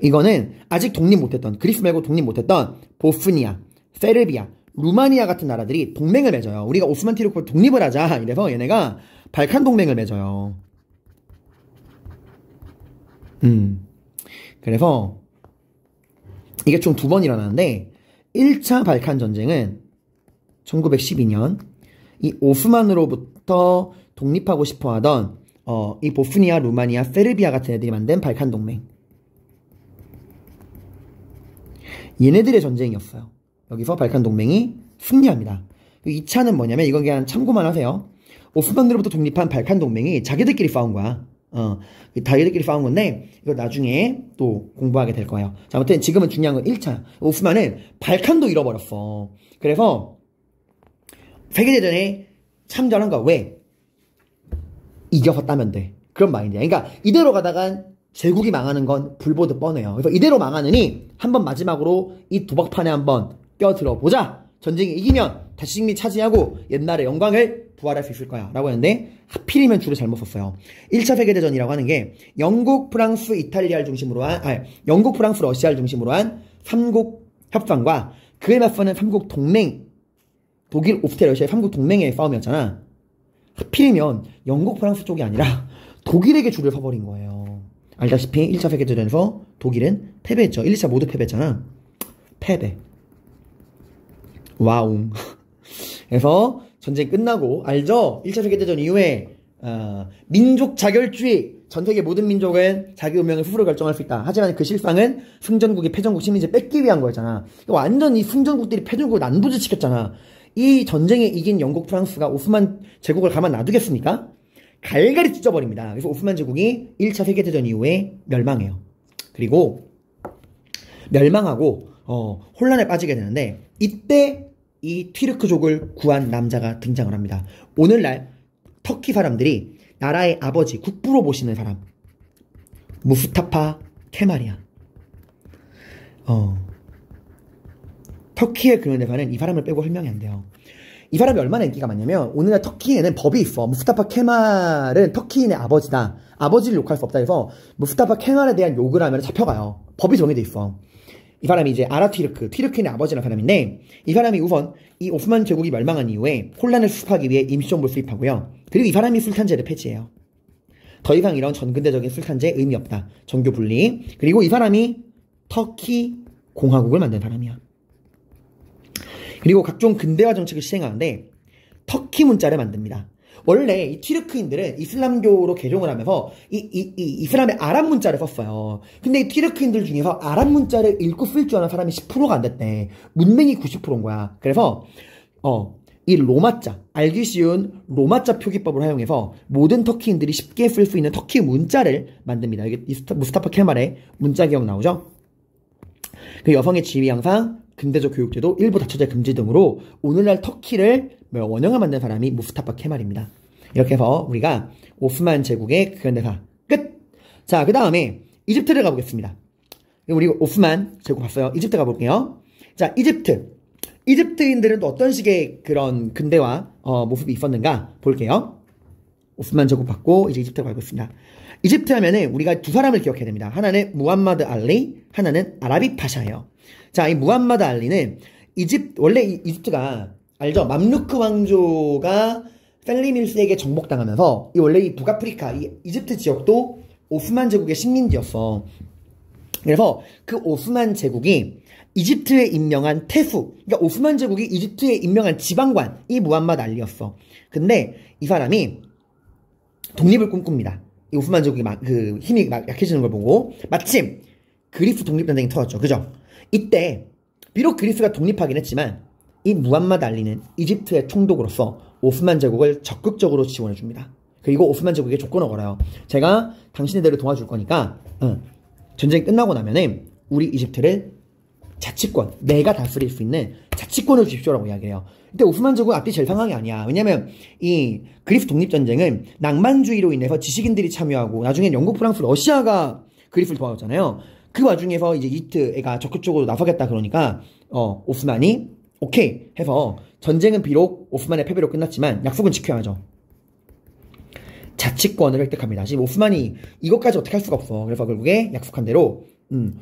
이거는 아직 독립 못했던, 그리스 말고 독립 못했던 보스니아, 세르비아, 루마니아 같은 나라들이 동맹을 맺어요. 우리가 오스만 튀르크를 독립을 하자. 이래서 얘네가 발칸 동맹을 맺어요. 그래서 이게 총 2번 일어나는데 1차 발칸 전쟁은 1912년 이 오스만으로부터 독립하고 싶어 하던 이 보스니아, 루마니아, 세르비아 같은 애들이 만든 발칸 동맹. 얘네들의 전쟁이었어요. 여기서 발칸 동맹이 승리합니다. 2차는 뭐냐면 이건 그냥 참고만 하세요. 오스만으로부터 독립한 발칸 동맹이 자기들끼리 싸운 거야. 자기들끼리 싸운 건데 이거 나중에 또 공부하게 될 거예요. 자, 아무튼 지금은 중요한 건 1차. 오스만은 발칸도 잃어버렸어. 그래서 세계대전에 참전한 거 왜? 이겨서 따면 돼. 그런 마인드야. 그러니까 이대로 가다간 제국이 망하는 건 불보듯 뻔해요. 그래서 이대로 망하느니 한번 마지막으로 이 도박판에 한번 껴들어보자. 전쟁이 이기면 다시 식민 차지하고 옛날의 영광을 부활할 수 있을 거야 라고 했는데 하필이면 줄을 잘못 썼어요. 1차 세계대전이라고 하는 게 영국, 프랑스, 이탈리아를 중심으로 한 영국, 프랑스, 러시아를 중심으로 한 3국 협상과 그에 맞서는 3국 동맹, 독일, 오스트리아, 러시아의 3국 동맹의 싸움이었잖아. 하필이면 영국, 프랑스 쪽이 아니라 독일에게 줄을 서버린 거예요. 알다시피 1차 세계대전에서 독일은 패배했죠. 1, 2차 모두 패배했잖아. 패배. 와우. 그래서 전쟁 끝나고 알죠? 1차 세계대전 이후에 민족 자결주의. 전 세계 모든 민족은 자기 운명을 스스로 결정할 수 있다. 하지만 그 실상은 승전국이 패전국 식민지를 뺏기 위한 거였잖아. 완전 이 승전국들이 패전국을 난부지시켰잖아. 이 전쟁에 이긴 영국, 프랑스가 오스만 제국을 가만 놔두겠습니까? 갈갈이 찢어버립니다. 그래서 오스만 제국이 1차 세계대전 이후에 멸망해요. 그리고 멸망하고 혼란에 빠지게 되는데 이때 이 튀르크족을 구한 남자가 등장을 합니다. 오늘날 터키 사람들이 나라의 아버지, 국부로 모시는 사람 무스타파 케말이야. 터키의 근현대사는 이 사람을 빼고 설명이 안 돼요. 이 사람이 얼마나 인기가 많냐면 오늘날 터키에는 법이 있어. 무스타파 케말은 터키인의 아버지다. 아버지를 욕할 수 없다 해서 무스타파 케말에 대한 욕을 하면 잡혀가요. 법이 정해져 있어. 이 사람이 이제 튀르크인의 아버지라는 사람인데 이 사람이 우선 이 오스만 제국이 멸망한 이후에 혼란을 수습하기 위해 임시정부를 수립하고요. 그리고 이 사람이 술탄제를 폐지해요. 더 이상 이런 전근대적인 술탄제에 의미 없다. 정교 분리. 그리고 이 사람이 터키 공화국을 만든 사람이야. 그리고 각종 근대화 정책을 시행하는데 터키 문자를 만듭니다. 원래 이 튀르크인들은 이슬람교로 개종을 하면서 이슬람의 아랍 문자를 썼어요. 근데 이 튀르크인들 중에서 아랍 문자를 읽고 쓸 줄 아는 사람이 10%가 안 됐대. 문맹이 90%인 거야. 그래서 이 로마자, 알기 쉬운 로마자 표기법을 사용해서 모든 터키인들이 쉽게 쓸 수 있는 터키 문자를 만듭니다. 이게 무스타파 케말의 문자 기억 나오죠? 그 여성의 지위 향상, 근대적 교육제도, 일부 다처제 금지 등으로 오늘날 터키를 원형을 만든 사람이 무스타파 케말입니다. 이렇게 해서 우리가 오스만 제국의 근현대사 끝! 자, 그 다음에 이집트를 가보겠습니다. 우리 오스만 제국 봤어요. 이집트 가볼게요. 자, 이집트인들은 또 어떤 식의 그런 근대화 모습이 있었는가 볼게요. 오스만 제국 봤고 이제 이집트 가보겠습니다. 이집트 하면은 우리가 두 사람을 기억해야 됩니다. 하나는 무함마드 알리, 하나는 아라비 파샤예요. 자, 이 무함마드 알리는 원래 이집트가 알죠? 맘루크 왕조가 펠리밀스에게 정복당하면서 원래 이 북아프리카, 이 이집트 지역도 오스만 제국의 식민지였어. 그래서 그 오스만 제국이 이집트에 임명한 태수, 그러니까 오스만 제국이 이집트에 임명한 지방관, 이 무함마드 알리였어. 근데 이 사람이 독립을 꿈꿉니다. 이 오스만 제국이 힘이 약해지는 걸 보고 마침 그리스 독립전쟁이 터졌죠. 그죠? 이때 비록 그리스가 독립하긴 했지만 이 무함마드 알리는 이집트의 총독으로서 오스만 제국을 적극적으로 지원해줍니다. 그리고 오스만 제국에 조건을 걸어요. 제가 당신네들을 도와줄 거니까 전쟁이 끝나고 나면은 우리 이집트를 자치권, 내가 다스릴 수 있는 자치권을 주십시오라고 이야기해요. 근데 오스만 제국 앞뒤 제일 상황이 아니야. 왜냐면 이 그리스 독립전쟁은 낭만주의로 인해서 지식인들이 참여하고 나중엔 영국, 프랑스, 러시아가 그리스를 도와줬잖아요. 그 와중에서 이제 이집트가 적극적으로 나서겠다 그러니까 오스만이 오케이 해서 전쟁은 비록 오스만의 패배로 끝났지만 약속은 지켜야죠. 자치권을 획득합니다. 지금 오스만이 이것까지 어떻게 할 수가 없어. 그래서 결국에 약속한 대로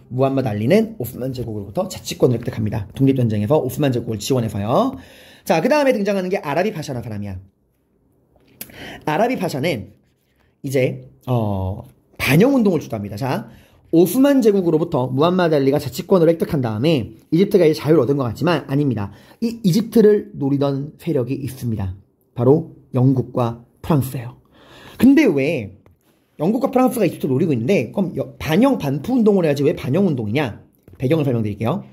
무함마드 알리는 오스만 제국으로부터 자치권을 획득합니다. 독립전쟁에서 오스만 제국을 지원해서요. 자, 그 다음에 등장하는 게 아라비 파샤라는 사람이야. 아라비 파샤는 이제 반영운동을 주도합니다. 자, 오스만 제국으로부터 무함마드 알리가 자치권을 획득한 다음에 이집트가 이제 자유를 얻은 것 같지만 아닙니다. 이 이집트를 노리던 세력이 있습니다. 바로 영국과 프랑스예요. 근데 왜 영국과 프랑스가 이집트를 노리고 있는데 그럼 반영 반푸 운동을 해야지 왜 반영 운동이냐? 배경을 설명드릴게요.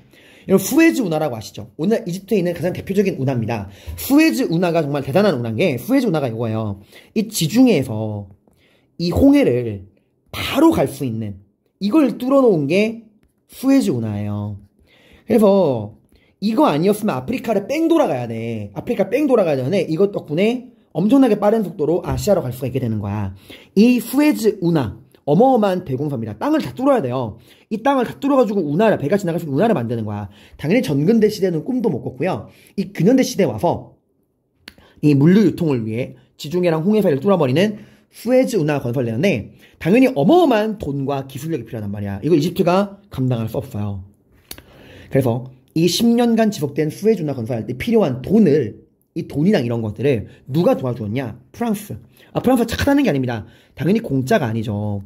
여러분 수에즈 운하라고 아시죠? 오늘 이집트에 있는 가장 대표적인 운하입니다. 수에즈 운하가 정말 대단한 운하인 게 수에즈 운하가 이거예요. 이 지중해에서 이 홍해를 바로 갈 수 있는 이걸 뚫어놓은 게 수에즈 운하예요. 그래서 이거 아니었으면 아프리카를 뺑 돌아가야 돼. 아프리카 뺑 돌아가야 되는데 이것 덕분에 엄청나게 빠른 속도로 아시아로 갈 수가 있게 되는 거야. 이 수에즈 운하 어마어마한 대공사입니다. 땅을 다 뚫어야 돼요. 이 땅을 다 뚫어가지고 배가 지나갈 수 있는 운하를 만드는 거야. 당연히 전근대 시대는 꿈도 못 꿨고요. 이 근현대 시대에 와서 이 물류 유통을 위해 지중해랑 홍해 사이를 뚫어버리는 수에즈 운하가 건설되는데 당연히 어마어마한 돈과 기술력이 필요하단 말이야. 이거 이집트가 감당할 수 없어요. 그래서 이 10년간 지속된 수에즈 운하 건설할 때 필요한 이 돈이랑 이런 것들을 누가 도와주었냐? 프랑스. 프랑스가 착하다는 게 아닙니다. 당연히 공짜가 아니죠.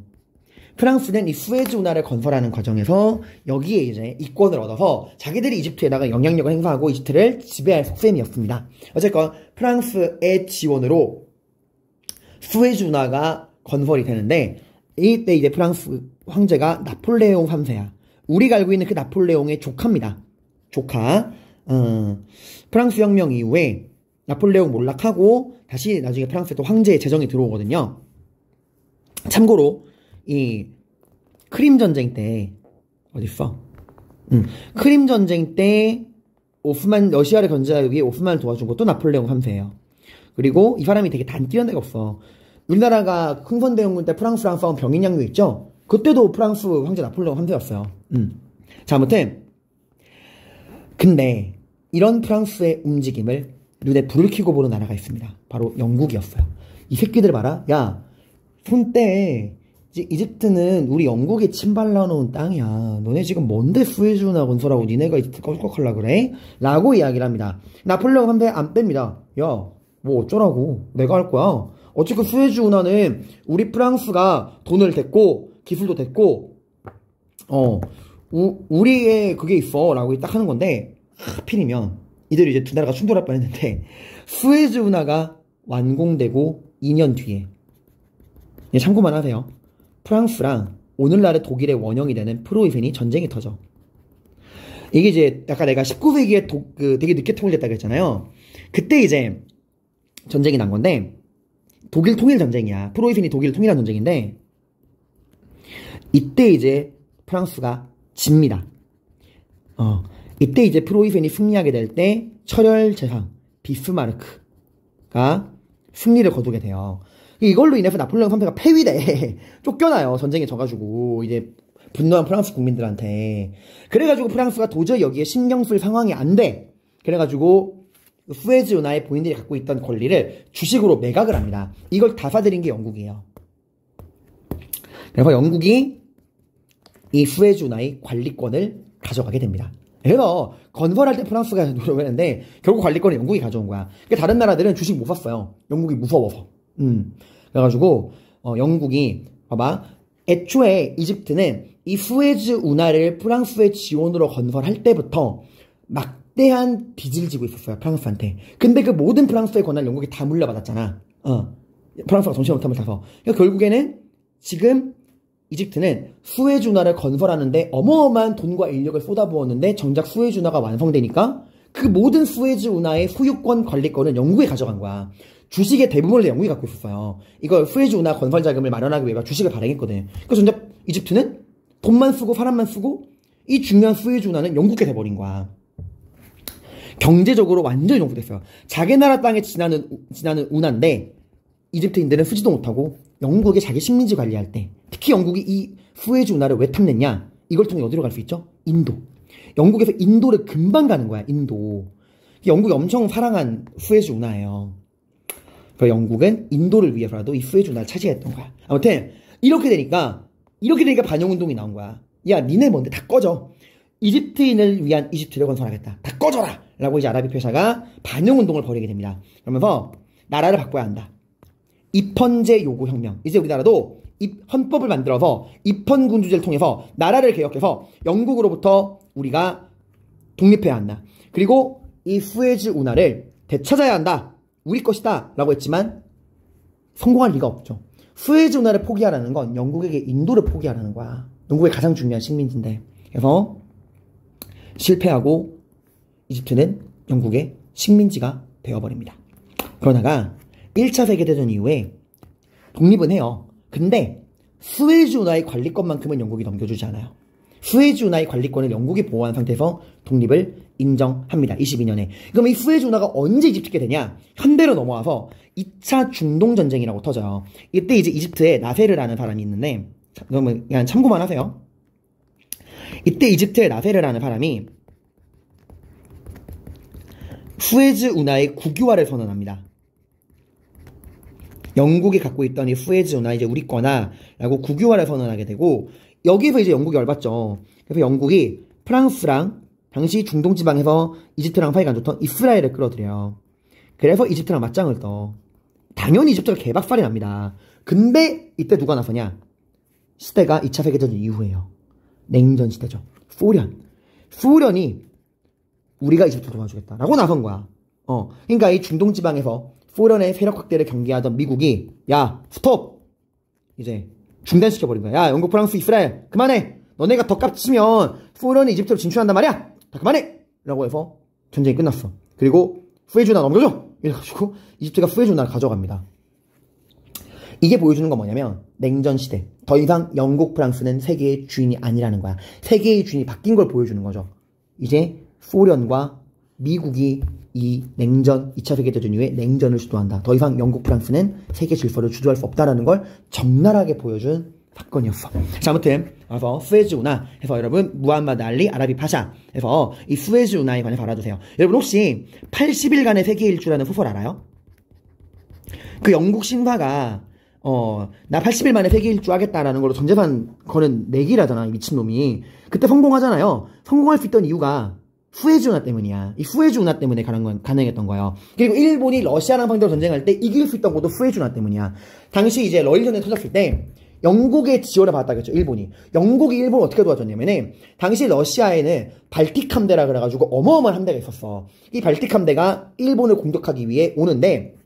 프랑스는 이 수에즈 운하를 건설하는 과정에서 여기에 이제 이권을 얻어서 자기들이 이집트에다가 영향력을 행사하고 이집트를 지배할 속셈이었습니다. 어쨌건 프랑스의 지원으로 수에즈 운하가 건설이 되는데 이때 이제 프랑스 황제가 나폴레옹 3세야. 우리가 알고 있는 그 나폴레옹의 조카입니다. 조카. 프랑스 혁명 이후에 나폴레옹 몰락하고 다시 나중에 프랑스에 또 황제의 제정이 들어오거든요. 참고로 이 크림 전쟁 때 어딨어? 크림 전쟁 때 오스만 러시아를 견제하기 위해 오스만을 도와준 것도 나폴레옹 3세예요. 그리고 이 사람이 되게 단뛰는 데가 없어. 우리나라가 흥선대원군 때 프랑스랑 싸운 병인양요 있죠? 그때도 프랑스 황제 나폴레옹 3세였어요. 자, 아무튼 근데 이런 프랑스의 움직임을 눈에 불을 켜고 보는 나라가 있습니다. 바로 영국이었어요. 이 새끼들 봐라. 야, 손때 이집트는 우리 영국에 침발라놓은 땅이야. 너네 지금 뭔데 수에즈 운하 건설하고 니네가 이집트 껄껄하려 그래? 라고 이야기를 합니다. 나폴레옹 3세 안 뺍니다. 야, 뭐 어쩌라고. 내가 할 거야. 어쨌든 수에즈 운하는 우리 프랑스가 돈을 댔고 기술도 댔고 우리의 그게 있어 라고 딱 하는 건데 하필이면 이들이 이제 두 나라가 충돌할 뻔했는데 수에즈 운하가 완공되고 2년 뒤에 참고만 하세요. 프랑스랑 오늘날의 독일의 원형이 되는 프로이센이 전쟁이 터져. 이게 이제 아까 내가 19세기에 되게 늦게 통일됐다고 했잖아요. 그때 이제 전쟁이 난 건데 독일 통일 전쟁이야. 프로이센이 독일을 통일한 전쟁인데 이때 이제 프랑스가 집니다. 이때 이제 프로이센이 승리하게 될 때 철혈 제상 비스마르크가 승리를 거두게 돼요. 이걸로 인해서 나폴레옹 3세가 패위돼. 쫓겨나요. 전쟁에 져가지고 이제 분노한 프랑스 국민들한테. 그래가지고 프랑스가 도저히 여기에 신경 쓸 상황이 안 돼. 그래가지고 수에즈 운하에 본인들이 갖고 있던 권리를 주식으로 매각을 합니다. 이걸 다 사들인 게 영국이에요. 그래서 영국이 이 수에즈 운하의 관리권을 가져가게 됩니다. 그래서 건설할 때 프랑스가 노력을 했는데 결국 관리권을 영국이 가져온 거야. 그러니까 다른 나라들은 주식 못 샀어요. 영국이 무서워서. 그래가지고 영국이 봐봐. 애초에 이집트는 이 수에즈 운하를 프랑스의 지원으로 건설할 때부터 막대한 빚을 지고 있었어요. 프랑스한테. 근데 그 모든 프랑스의 권한을 영국이 다 물려받았잖아. 프랑스가 정신없음을 타서. 그러니까 결국에는 지금 이집트는 수에즈 운하를 건설하는데 어마어마한 돈과 인력을 쏟아부었는데 정작 수에즈 운하가 완성되니까 그 모든 수에즈 운하의 소유권 관리권은 영국이 가져간 거야. 주식의 대부분을 영국이 갖고 있었어요. 이걸 수에즈 운하 건설 자금을 마련하기 위해 주식을 발행했거든. 그래서 정작 이집트는 돈만 쓰고 사람만 쓰고 이 중요한 수에즈 운하는 영국에 돼버린 거야. 경제적으로 완전히 종속됐어요. 자기 나라 땅에 지나는 운하인데 이집트인들은 쓰지도 못하고 영국이 자기 식민지 관리할 때 특히 영국이 이 수에즈 운하를 왜 탐냈냐? 이걸 통해 어디로 갈 수 있죠? 인도. 영국에서 인도를 금방 가는 거야. 인도. 영국이 엄청 사랑한 수에즈 운하예요. 그래서 영국은 인도를 위해서라도 이 수에즈 운하를 차지했던 거야. 아무튼 이렇게 되니까 반영운동이 나온 거야. 야, 니네 뭔데? 다 꺼져. 이집트인을 위한 이집트를 건설하겠다. 다 꺼져라! 라고 이제 아라비 페샤가 반영운동을 벌이게 됩니다. 그러면서 나라를 바꿔야 한다. 입헌제 요구 혁명. 이제 우리나라도 헌법을 만들어서 입헌군주제를 통해서 나라를 개혁해서 영국으로부터 우리가 독립해야 한다. 그리고 이 수에즈 운하를 되찾아야 한다. 우리 것이다. 라고 했지만 성공할 리가 없죠. 수에즈 운하를 포기하라는 건 영국에게 인도를 포기하라는 거야. 영국의 가장 중요한 식민지인데. 그래서 실패하고 이집트는 영국의 식민지가 되어버립니다. 그러다가 1차 세계대전 이후에 독립은 해요. 근데 수에즈 운하의 관리권만큼은 영국이 넘겨주지 않아요. 수에즈 운하의 관리권을 영국이 보호한 상태에서 독립을 인정합니다. 22년에. 그럼 이 수에즈 운하가 언제 이집트게 되냐? 현대로 넘어와서 2차 중동전쟁이라고 터져요. 이때 이제 이집트에 나세르라는 사람이 있는데 그러면 그냥 참고만 하세요. 이때 이집트의 나세르라는 사람이 수에즈 운하의 국유화를 선언합니다. 영국이 갖고 있던 이 수에즈 운하 이제 우리 거나 라고 국유화를 선언하게 되고 여기서 이제 영국이 열받죠. 그래서 영국이 프랑스랑 당시 중동 지방에서 이집트랑 사이가 안 좋던 이스라엘을 끌어들여요. 그래서 이집트랑 맞짱을 떠. 당연히 이집트가 개박살이 납니다. 근데 이때 누가 나서냐? 시대가 2차 세계대전 이후에요. 냉전 시대죠. 소련이 우리가 이집트 도와주겠다라고 나선 거야. 그러니까 이 중동 지방에서 소련의 세력 확대를 경계하던 미국이 야 스톱 이제 중단시켜버린 거야. 야 영국 프랑스 이스라엘 그만해. 너네가 더 깝치면 소련이 이집트로 진출한단 말이야. 다 그만해 라고 해서 전쟁이 끝났어. 그리고 수에즈 운하 넘겨줘 이래가지고 이집트가 수에즈 운하를 가져갑니다. 이게 보여주는 건 뭐냐면 냉전 시대 더 이상 영국 프랑스는 세계의 주인이 아니라는 거야. 세계의 주인이 바뀐 걸 보여주는 거죠. 이제 소련과 미국이 이 냉전 2차 세계대전 이후에 냉전을 주도한다. 더 이상 영국 프랑스는 세계 질서를 주도할 수 없다라는 걸 적나라하게 보여준 사건이었어. 자, 아무튼 그래서 수에즈 운하 해서 여러분 무함마드 알리 아라비 파샤 해서 이 수에즈 운하에 관해서 알아두세요. 여러분 혹시 80일간의 세계 일주라는 소설 알아요? 그 영국 신사가 나 80일 만에 세계 일주 하겠다라는 걸로 전재산 거는 내기라잖아, 이 미친놈이. 그때 성공하잖아요. 성공할 수 있던 이유가 수에즈 운하 때문이야. 이 수에즈 운하 때문에 가능했던 거예요. 그리고 일본이 러시아랑 상대로 전쟁할 때 이길 수 있던 것도 수에즈 운하 때문이야. 당시 이제 러일전쟁이 터졌을 때 영국의 지원을 받았다겠죠, 일본이. 영국이 일본을 어떻게 도와줬냐면은 당시 러시아에는 발틱 함대라 그래가지고 어마어마한 함대가 있었어. 이 발틱 함대가 일본을 공격하기 위해 오는데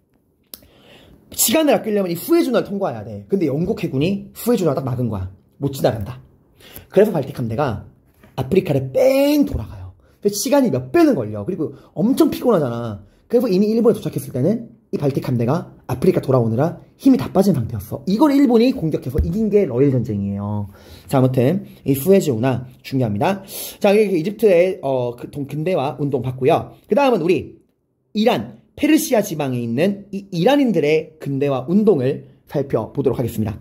시간을 아끼려면 이 수에즈 운하를 통과해야 돼. 근데 영국 해군이 수에즈 운하를 딱 막은 거야. 못 지나간다. 그래서 발틱 함대가 아프리카를 뺑 돌아가요. 그래서 시간이 몇 배는 걸려. 그리고 엄청 피곤하잖아. 그래서 이미 일본에 도착했을 때는 이 발틱 함대가 아프리카 돌아오느라 힘이 다 빠진 상태였어. 이걸 일본이 공격해서 이긴 게 러일 전쟁이에요. 자, 아무튼 이 수에즈 운하 중요합니다. 자, 이게 이집트의 근대화 운동 봤고요. 그 다음은 우리 이란, 페르시아 지방에 있는 이 이란인들의 근대화 운동을 살펴보도록 하겠습니다.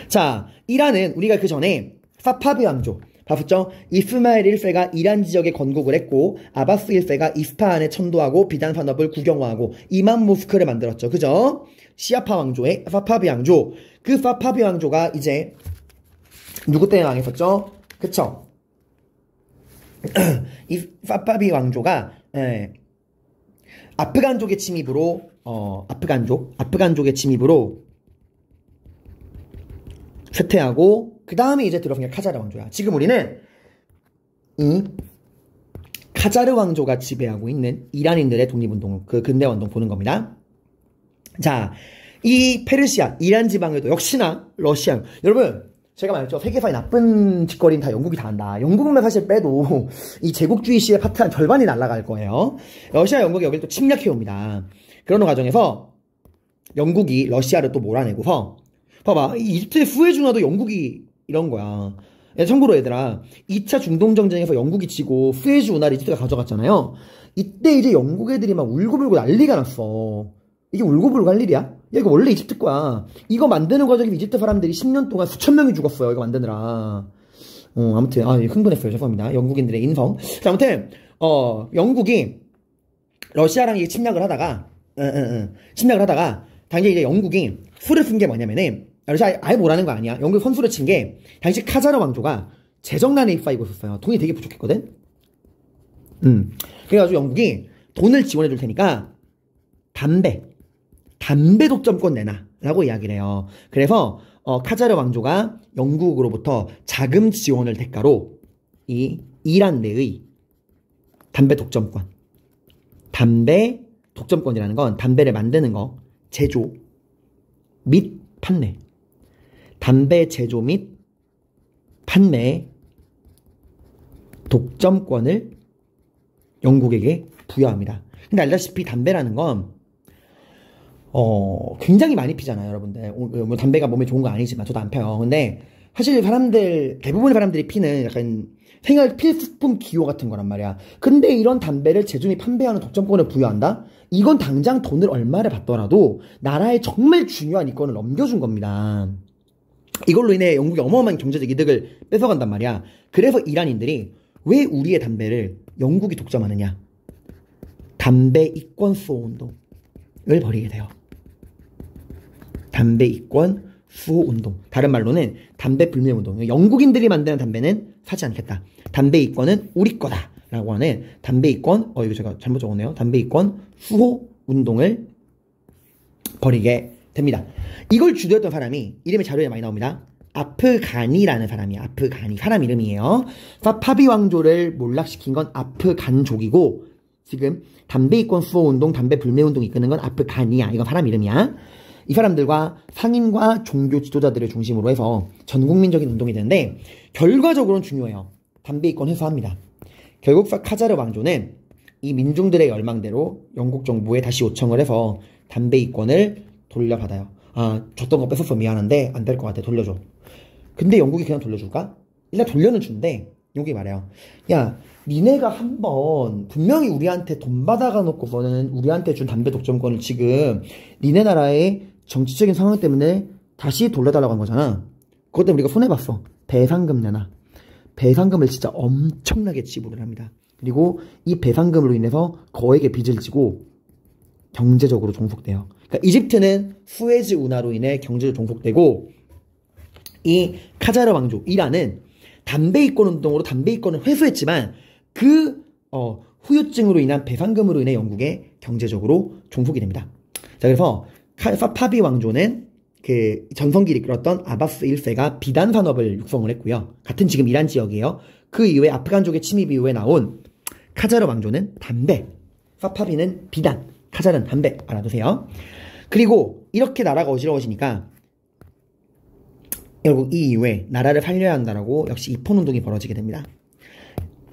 자, 이란은 우리가 그 전에 사파비 왕조 봤었죠? 이스마일 1세가 이란 지역에 건국을 했고 아바스 1세가 이스파한에 천도하고 비단 산업을 국영화하고 이만 모스크를 만들었죠. 그죠? 시아파 왕조의 사파비 왕조. 그 사파비 왕조가 이제 누구 때문에 망했었죠? 그쵸? 이 사파비 왕조가 아프간족의 침입으로 아프간족의 침입으로 쇠퇴하고 그 다음에 이제 들어선 게 카자르 왕조야. 지금 우리는 이 카자르 왕조가 지배하고 있는 이란인들의 독립운동, 그 근대화운동 보는 겁니다. 자, 이 페르시아, 이란 지방에도 역시나 러시아. 여러분, 제가 말했죠. 세계사의 나쁜 짓거리는 다 영국이 다 한다. 영국만 사실 빼도 이 제국주의 시의 파트 한 절반이 날아갈 거예요. 러시아, 영국이 여기를 또 침략해옵니다. 그런 과정에서 영국이 러시아를 또 몰아내고서 봐봐. 이 이집트의 수에즈 운하도 영국이 이런 거야. 참고로 얘들아, 2차 중동전쟁에서 영국이 지고 수에즈 운하를 이집트가 가져갔잖아요. 이때 이제 영국 애들이 막 울고불고 난리가 났어. 이게 울고불고 할 일이야? 야, 이거 원래 이집트 거야. 이거 만드는 과정에 이집트 사람들이 10년 동안 수천 명이 죽었어요. 이거 만드느라. 아무튼, 흥분했어요. 죄송합니다. 영국인들의 인성. 자, 아무튼, 영국이 러시아랑 이게 침략을 하다가, 당연히 이제 영국이 수를 쓴 게 뭐냐면은, 러시아 아예 뭐라는 거 아니야. 영국 선수를 친 게, 당시 카자르 왕조가 재정난에 휩싸이고 있었어요. 돈이 되게 부족했거든? 그래가지고 영국이 돈을 지원해 줄 테니까, 담배 독점권 내놔 라고 이야기를 해요. 그래서 카자르 왕조가 영국으로부터 자금 지원을 대가로 이 이란 내의 담배 독점권이라는 건 담배를 만드는 거, 제조 및 판매, 담배 제조 및 판매 독점권을 영국에게 부여합니다. 근데 알다시피 담배라는 건 굉장히 많이 피잖아요, 여러분들. 뭐 담배가 몸에 좋은 거 아니지만 저도 안 펴요. 근데 사실 대부분의 사람들이 피는 약간 생활 필수품 기호 같은 거란 말이야. 근데 이런 담배를 제조 및 판매하는 독점권을 부여한다? 이건 당장 돈을 얼마를 받더라도 나라에 정말 중요한 이권을 넘겨준 겁니다. 이걸로 인해 영국이 어마어마한 경제적 이득을 뺏어간단 말이야. 그래서 이란인들이 왜 우리의 담배를 영국이 독점하느냐? 담배 이권 수호 운동을 벌이게 돼요. 담배 이권 수호 운동. 다른 말로는 담배 불매 운동. 영국인들이 만드는 담배는 사지 않겠다. 담배 이권은 우리 거다. 라고 하는 담배 이권, 이거 제가 잘못 적었네요. 담배 이권 수호 운동을 벌이게 됩니다. 이걸 주도했던 사람이 이름이 자료에 많이 나옵니다. 아프간이라는 사람이에요. 아프간이 사람 이름이에요. 사파비 왕조를 몰락시킨 건 아프간족이고 지금 담배 이권 수호 운동, 담배 불매 운동 이끄는 건 아프가니아. 이건 사람 이름이야. 이 사람들과 상인과 종교 지도자들을 중심으로 해서 전국민적인 운동이 되는데 결과적으로는 중요해요. 담배 이권 회수합니다. 결국 카자르 왕조는 이 민중들의 열망대로 영국 정부에 다시 요청을 해서 담배 이권을 돌려받아요. 아, 줬던 거 뺏었어. 미안한데 안 될 것 같아. 돌려줘. 근데 영국이 그냥 돌려줄까? 일단 돌려는 주는데 영국이 말해요. 야, 니네가 한번 분명히 우리한테 돈 받아가 놓고서는 우리한테 준 담배 독점권을 지금 니네 나라의 정치적인 상황 때문에 다시 돌려달라고 한 거잖아. 그것 때문에 우리가 손해봤어. 배상금 내놔. 배상금을 진짜 엄청나게 지불을 합니다. 그리고 이 배상금으로 인해서 거액의 빚을 지고 경제적으로 종속돼요. 그러니까 이집트는 수에즈 운하로 인해 경제적으로 종속되고 이 카자르 왕조 이란은 담배 이권 운동으로 담배 이권을 회수했지만 그 후유증으로 인한 배상금으로 인해 영국의 경제적으로 종속이 됩니다. 자, 그래서 파비 왕조는 그 전성기를 이끌었던 아바스 1세가 비단 산업을 육성을 했고요. 같은 지금 이란 지역이에요. 그 이후에 아프간족의 침입 이후에 나온 카자르 왕조는 담배, 파파비는 비단, 카자르는 담배. 알아두세요. 그리고 이렇게 나라가 어지러워지니까 결국 이 이후에 나라를 살려야 한다라고 역시 입헌 운동이 벌어지게 됩니다.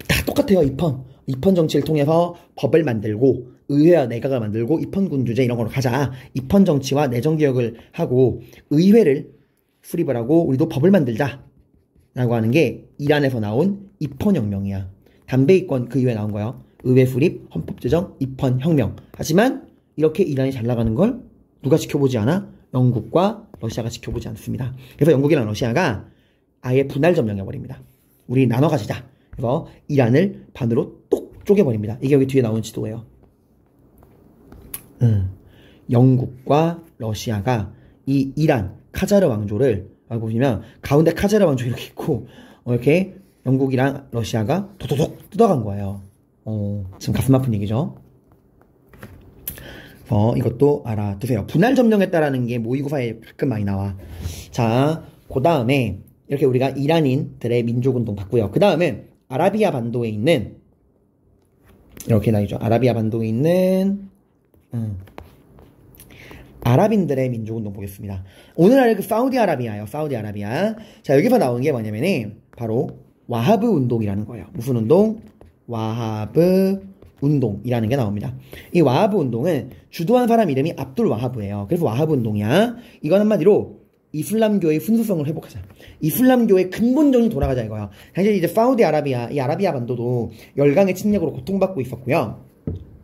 다 똑같아요. 입헌 정치를 통해서 법을 만들고 의회와 내각을 만들고 입헌군주제 이런 걸로 가자. 입헌 정치와 내정개혁을 하고 의회를 수립을 하고 우리도 법을 만들자 라고 하는 게 이란에서 나온 입헌혁명이야. 담배 이권 그 이후에 나온 거예요. 의회 수립, 헌법 제정, 입헌혁명. 하지만 이렇게 이란이 잘 나가는 걸 누가 지켜보지 않아? 영국과 러시아가 지켜보지 않습니다. 그래서 영국이랑 러시아가 아예 분할 점령해버립니다. 우리 나눠 가지자. 그래서 이란을 반으로 똑 쪼개버립니다. 이게 여기 뒤에 나오는 지도예요. 영국과 러시아가 이 이란, 카자르 왕조를 보시면 가운데 카자르 왕조 이렇게 있고 이렇게 영국이랑 러시아가 도도독 뜯어간 거예요. 지금 가슴 아픈 얘기죠. 이것도 알아두세요. 분할 점령했다라는 게 모의고사에 가끔 많이 나와. 자, 그 다음에 이렇게 우리가 이란인들의 민족운동 봤고요. 그 다음에 아라비아 반도에 있는 이렇게 나이죠. 아라비아 반도에 있는 아랍인들의 민족운동 보겠습니다. 오늘날 그 사우디아라비아예요. 사우디아라비아. 자, 여기서 나오는 게 뭐냐면은 바로 와하브 운동이라는 거예요. 무슨 운동? 와하브 운동이라는 게 나옵니다. 이 와하브 운동은 주도한 사람 이름이 압둘 와하브예요. 그래서 와하브 운동이야. 이건 한마디로 이슬람교의 순수성을 회복하자. 이슬람교의 근본적인 돌아가자 이거야. 사실 이제 사우디아라비아, 이 아라비아 반도도 열강의 침략으로 고통받고 있었고요.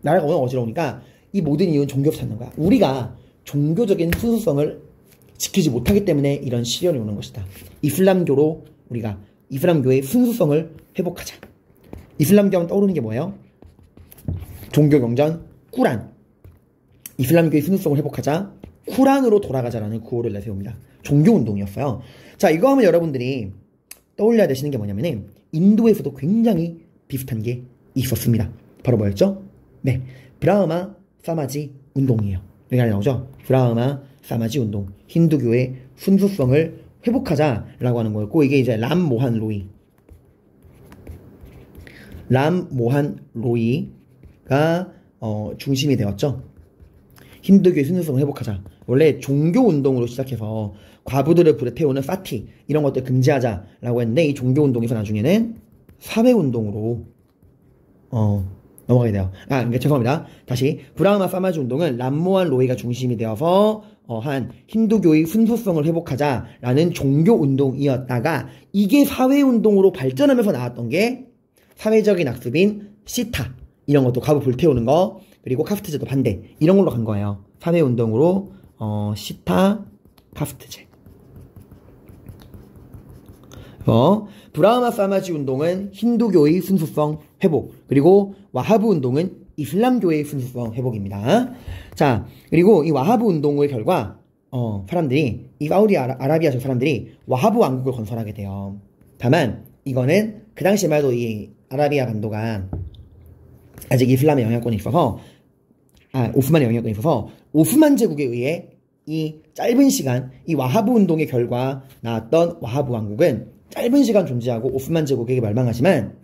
나라가 워낙 어지러우니까 이 모든 이유는 종교에서 찾는 거야. 우리가 종교적인 순수성을 지키지 못하기 때문에 이런 시련이 오는 것이다. 이슬람교로 우리가 이슬람교의 순수성을 회복하자. 이슬람교 하면 떠오르는 게 뭐예요? 종교경전, 꾸란. 이슬람교의 순수성을 회복하자. 쿠란으로 돌아가자라는 구호를 내세웁니다. 종교운동이었어요. 자, 이거 하면 여러분들이 떠올려야 되시는 게 뭐냐면은 인도에서도 굉장히 비슷한 게 있었습니다. 바로 뭐였죠? 네, 브라흐마 사마지 운동이에요. 여기 안에 나오죠? 브라흐마 사마지 운동. 힌두교의 순수성을 회복하자라고 하는 거였고, 이게 이제 람 모한 로이가 중심이 되었죠. 힌두교의 순수성을 회복하자. 원래 종교운동으로 시작해서 과부들을 불에 태우는 사티 이런 것들 금지하자라고 했는데 이 종교운동에서 나중에는 사회운동으로 넘어가게 돼요. 그러니까 죄송합니다. 다시 브라흐마 사마지 운동은 람모한 로이가 중심이 되어서 한 힌두교의 순수성을 회복하자라는 종교운동이었다가 이게 사회운동으로 발전하면서 나왔던 게 사회적인 악습인 시타 이런 것도 과부 불태우는 거 그리고 카스트제도 반대 이런 걸로 간 거예요. 사회운동으로 시타 카스트제. 브라흐마 사마지 운동은 힌두교의 순수성 회복 그리고 와하브 운동은 이슬람교의 순수성 회복입니다. 자, 그리고 이 와하브 운동의 결과 사람들이 이 사우디아라비아 쪽 사람들이 와하브 왕국을 건설하게 돼요. 다만 이거는 그 당시만 해도 이 아라비아 반도가 아직 이슬람의 영향권이 있어서 오스만의 영향권이 있어서 오스만 제국에 의해 이 짧은 시간 이 와하브 운동의 결과 나왔던 와하브 왕국은 짧은 시간 존재하고 오스만 제국에게 멸망하지만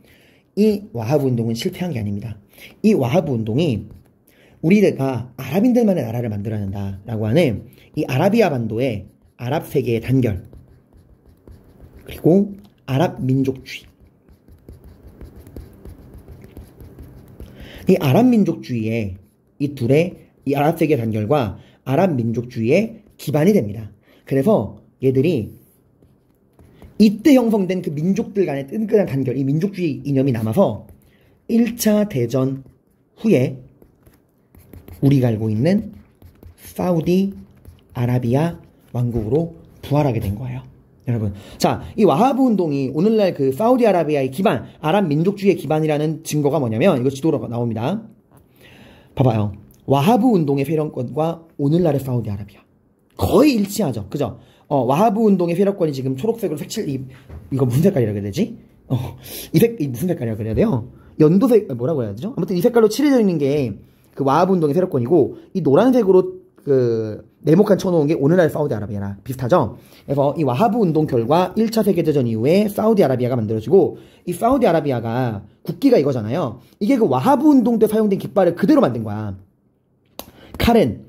이 와하브 운동은 실패한 게 아닙니다. 이 와하브 운동이 우리가 아랍인들만의 나라를 만들어낸다라고 하는 이 아라비아 반도의 아랍 세계의 단결, 그리고 아랍 민족주의, 이 아랍 민족주의의 이 둘의 이 아랍 세계 단결과 아랍 민족주의의 기반이 됩니다. 그래서 얘들이 이때 형성된 그 민족들 간의 끈끈한 단결, 이 민족주의 이념이 남아서 1차 대전 후에 우리가 알고 있는 사우디 아라비아 왕국으로 부활하게 된 거예요. 여러분, 자, 이 와하브 운동이 오늘날 그 사우디 아라비아의 기반, 아랍 민족주의의 기반이라는 증거가 뭐냐면 이거 지도로 나옵니다. 봐봐요. 와하브 운동의 세력권과 오늘날의 사우디 아라비아 거의 일치하죠. 그죠? 와하브 운동의 세력권이 지금 초록색으로 색칠, 이거 무슨 색깔이라고 해야 되지? 이 무슨 색깔이라고 그래야 돼요? 연도색, 뭐라고 해야 되죠? 아무튼 이 색깔로 칠해져 있는 게 그 와하브 운동의 세력권이고, 이 노란색으로 그 네모칸 쳐놓은 게 오늘날 사우디 아라비아랑 비슷하죠? 그래서 이 와하브 운동 결과 1차 세계대전 이후에 사우디 아라비아가 만들어지고, 이 사우디 아라비아가 국기가 이거잖아요. 이게 그 와하브 운동 때 사용된 깃발을 그대로 만든 거야. 칼은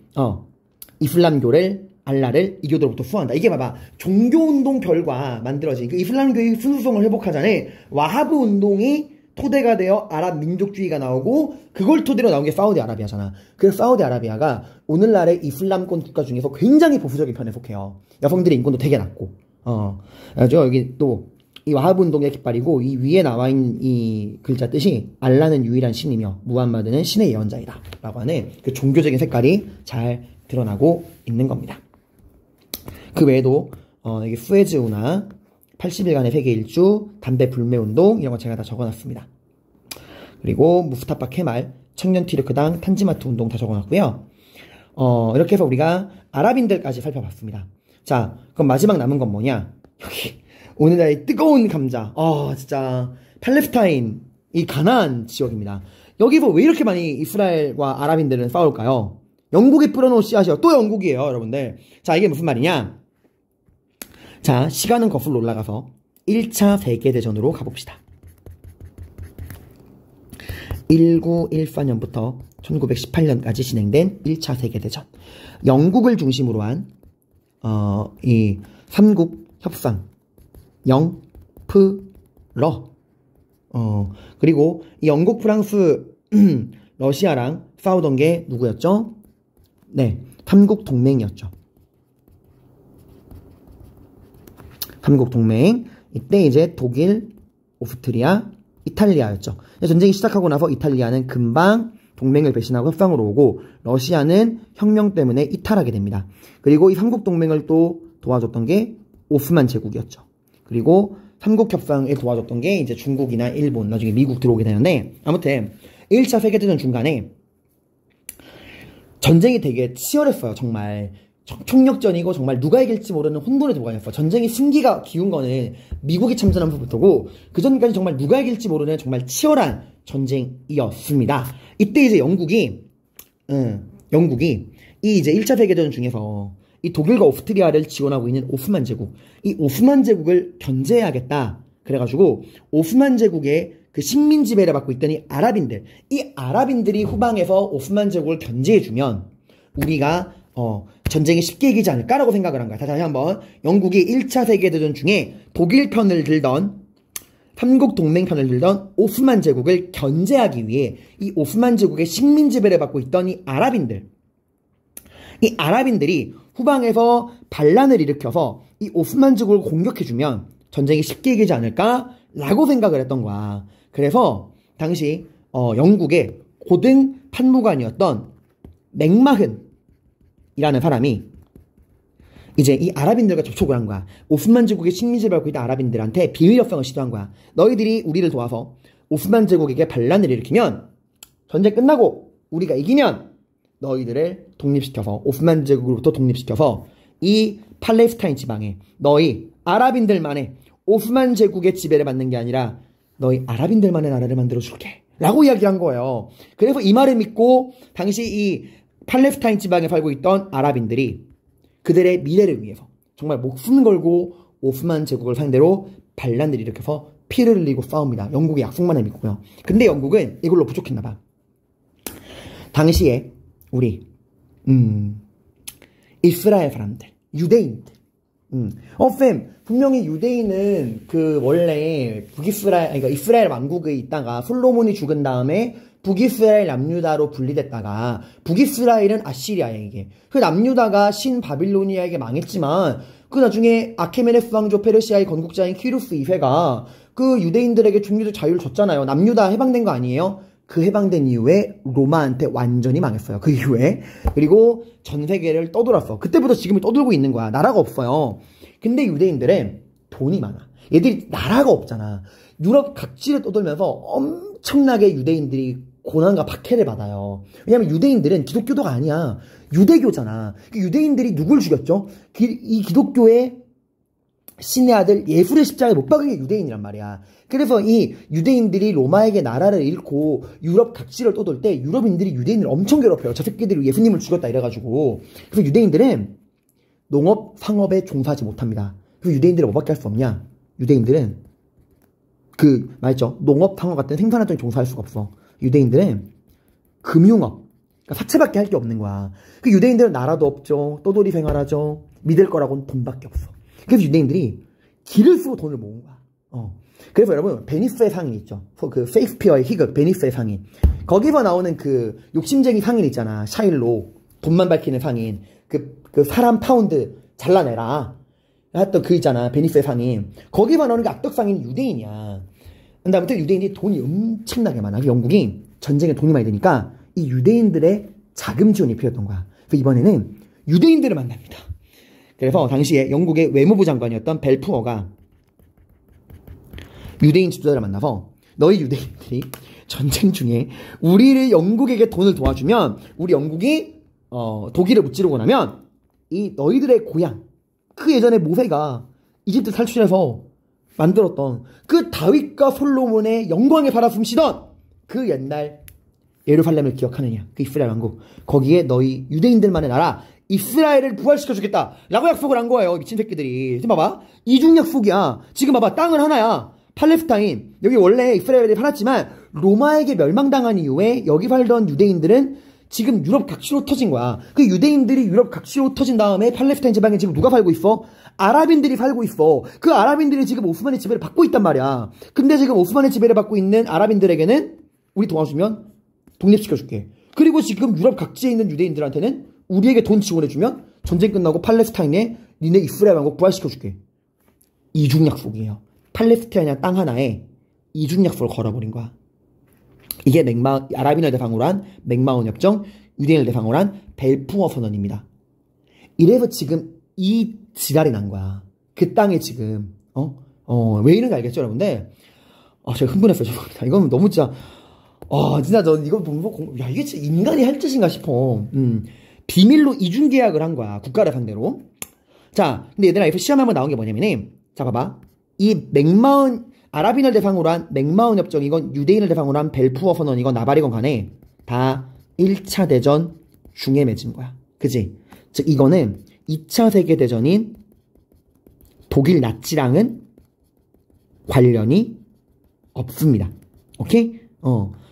이슬람교를 알라를 이 교도로부터 수호한다. 이게 봐봐, 종교운동 결과 만들어진 그 이슬람교의 순수성을 회복하자는 와하브 운동이 토대가 되어 아랍 민족주의가 나오고, 그걸 토대로 나온 게 사우디 아라비아잖아. 그래서 사우디 아라비아가 오늘날의 이슬람권 국가 중에서 굉장히 보수적인 편에 속해요. 여성들의 인권도 되게 낮고. 그래서 여기 또 이 와하브 운동의 깃발이고, 이 위에 나와 있는 이 글자 뜻이 알라는 유일한 신이며 무함마드는 신의 예언자이다 라고 하는 그 종교적인 색깔이 잘 드러나고 있는 겁니다. 그 외에도 여기 수에즈 운하, 80일간의 세계 일주, 담배 불매 운동, 이런 거 제가 다 적어놨습니다. 그리고 무스타파 케말, 청년 티르크당, 탄지마트 운동 다 적어놨고요. 이렇게 해서 우리가 아랍인들까지 살펴봤습니다. 자, 그럼 마지막 남은 건 뭐냐? 여기 오늘날의 뜨거운 감자, 진짜 팔레스타인, 이 가나안 지역입니다. 여기서 왜 이렇게 많이 이스라엘과 아랍인들은 싸울까요? 영국이 뿌려놓은 씨앗이요. 또 영국이에요, 여러분들. 자, 이게 무슨 말이냐? 자, 시간은 거슬러 올라가서 1차 세계대전으로 가봅시다. 1914년부터 1918년까지 진행된 1차 세계대전. 영국을 중심으로 한, 이 삼국 협상. 영프러. 그리고 이 영국, 프랑스, 러시아랑 싸우던 게 누구였죠? 네, 삼국 동맹이었죠. 삼국 동맹. 이때 이제 독일, 오스트리아, 이탈리아였죠. 전쟁이 시작하고 나서 이탈리아는 금방 동맹을 배신하고 협상으로 오고, 러시아는 혁명 때문에 이탈하게 됩니다. 그리고 이 삼국 동맹을 또 도와줬던 게 오스만 제국이었죠. 그리고 삼국 협상에 도와줬던 게 이제 중국이나 일본, 나중에 미국 들어오게 되는데, 아무튼 1차 세계대전 중간에 전쟁이 되게 치열했어요. 정말 총력전이고 정말 누가 이길지 모르는 혼돈의 도가니었어. 전쟁이 승기가 기운 거는 미국이 참전하면서부터고, 그 전까지 정말 누가 이길지 모르는 정말 치열한 전쟁이었습니다. 이때 이제 영국이 이 이제 1차 세계대전 중에서 이 독일과 오스트리아를 지원하고 있는 오스만 제국, 이 오스만 제국을 견제해야겠다. 그래가지고 오스만 제국의 그 식민 지배를 받고 있던 이 아랍인들, 이 아랍인들이 후방에서 오스만 제국을 견제해주면 우리가 전쟁이 쉽게 이기지 않을까라고 생각을 한 거야. 다시 한번, 영국이 1차 세계대전 중에 독일 편을 들던, 삼국 동맹 편을 들던 오스만 제국을 견제하기 위해 이 오스만 제국의 식민 지배를 받고 있던 이 아랍인들이 후방에서 반란을 일으켜서 이 오스만 제국을 공격해주면 전쟁이 쉽게 이기지 않을까라고 생각을 했던 거야. 그래서 당시 영국의 고등 판무관이었던 맥마흔이라는 사람이 이제 이 아랍인들과 접촉을 한 거야. 오스만 제국의 식민지를 받고 있던 아랍인들한테 비밀 협상을 시도한 거야. 너희들이 우리를 도와서 오스만 제국에게 반란을 일으키면, 전쟁 끝나고 우리가 이기면 너희들을 독립시켜서, 오스만 제국으로부터 독립시켜서 이 팔레스타인 지방에 너희 아랍인들만의 오스만 제국의 지배를 받는 게 아니라 너희 아랍인들만의 나라를 만들어줄게 라고 이야기를 한 거예요. 그래서 이 말을 믿고 당시 이 팔레스타인 지방에 살고 있던 아랍인들이 그들의 미래를 위해서 정말 목숨 걸고 오스만 제국을 상대로 반란을 일으켜서 피를 흘리고 싸웁니다. 영국의 약속만을 믿고요. 근데 영국은 이걸로 부족했나봐. 당시에 우리 이스라엘 사람들, 유대인들. 분명히 유대인은 그 원래 그러니까 이스라엘 왕국에 있다가 솔로몬이 죽은 다음에 북이스라엘 남유다로 분리됐다가 북이스라엘은 아시리아에 이게. 그 남유다가 신바빌로니아에게 망했지만 그 나중에 아케메네스 왕조 페르시아의 건국자인 키루스 2세가 그 유대인들에게 종교적 자유를 줬잖아요. 남유다 해방된 거 아니에요? 그 해방된 이후에 로마한테 완전히 망했어요. 그 이후에. 그리고 전 세계를 떠돌았어. 그때부터 지금 떠돌고 있는 거야. 나라가 없어요. 근데 유대인들은 돈이 많아. 얘들이 나라가 없잖아. 유럽 각지를 떠돌면서 엄청나게 유대인들이 고난과 박해를 받아요. 왜냐면 유대인들은 기독교도가 아니야. 유대교잖아. 유대인들이 누굴 죽였죠? 이 기독교의 신의 아들 예수를 십자가에 못 박은 게 유대인이란 말이야. 그래서 이 유대인들이 로마에게 나라를 잃고 유럽 각지를 떠돌 때 유럽인들이 유대인을 엄청 괴롭혀요. 저 새끼들이 예수님을 죽였다 이래가지고. 그래서 유대인들은 농업, 상업에 종사하지 못합니다. 그래서 유대인들은 뭐밖에 할 수 없냐? 유대인들은 말했죠. 농업, 상업 같은 생산활동에 종사할 수가 없어. 유대인들은 금융업, 그러니까 사채밖에 할 게 없는 거야. 그 유대인들은 나라도 없죠. 떠돌이 생활하죠. 믿을 거라고는 돈밖에 없어. 그래서 유대인들이 길을 쓰고 돈을 모은 거야. 그래서 여러분, 베니스의 상인 있죠. 그 셰익스피어의 희극, 베니스의 상인. 거기서 나오는 그 욕심쟁이 상인 있잖아. 샤일로. 돈만 밝히는 상인. 그 사람 파운드 잘라내라. 했던 그 있잖아. 베니스의 상인. 거기서 나오는 게 악덕 상인이 유대인이야. 근데 아무튼 유대인들이 돈이 엄청나게 많아. 영국이 전쟁에 돈이 많이 드니까 이 유대인들의 자금 지원이 필요했던 거야. 그래서 이번에는 유대인들을 만납니다. 그래서 당시에 영국의 외무부 장관이었던 벨푸어가 유대인 지도자를 만나서 너희 유대인들이 전쟁 중에 우리를 영국에게 돈을 도와주면 우리 영국이 독일을 무찌르고 나면 이 너희들의 고향 그 예전에 모세가 이집트 탈출해서 만들었던 그 다윗과 솔로몬의 영광에 살아 숨쉬던 그 옛날 예루살렘을 기억하느냐. 그 이스라엘 왕국. 거기에 너희 유대인들만의 나라 이스라엘을 부활시켜주겠다 라고 약속을 한 거예요. 미친 새끼들이. 지금 봐봐. 이중 약속이야. 지금 봐봐. 땅은 하나야. 팔레스타인. 여기 원래 이스라엘이 살았지만 로마에게 멸망당한 이후에 여기 살던 유대인들은 지금 유럽 각지로 터진 거야. 그 유대인들이 유럽 각지로 터진 다음에 팔레스타인 지방에 지금 누가 살고 있어? 아랍인들이 살고 있어. 그 아랍인들이 지금 오스만의 지배를 받고 있단 말이야. 근데 지금 오스만의 지배를 받고 있는 아랍인들에게는 우리 도와주면 독립시켜줄게. 그리고 지금 유럽 각지에 있는 유대인들한테는 우리에게 돈 지원해주면 전쟁 끝나고 팔레스타인에 니네 이스라엘 왕국 부활시켜줄게. 이중약속이에요. 팔레스타인이나 땅 하나에 이중약속을 걸어버린 거야. 이게 아랍인을 대상으로 한 맥마온 협정, 유대인을 대상으로 한 벨푸어 선언입니다. 이래서 지금 이 지랄이 난 거야. 그 땅에 지금 왜 이런지 알겠죠, 여러분들? 제가 흥분했어요. 죄송합니다. 이건 너무 진짜 진짜 저 이거 보면서 야 이게 진짜 인간이 할 짓인가 싶어. 비밀로 이중계약을 한 거야. 국가를 상대로. 자, 근데 얘들아 여기서 시험에 한번 나온 게 뭐냐면은 자 봐봐. 이 아랍인을 대상으로 한 맥마온 협정이건 유대인을 대상으로 한 벨푸어 선언이건 나발이건 간에 다 1차 대전 중에 맺은 거야. 그치? 즉 이거는 2차 세계대전인 독일 나치랑은 관련이 없습니다. 오케이?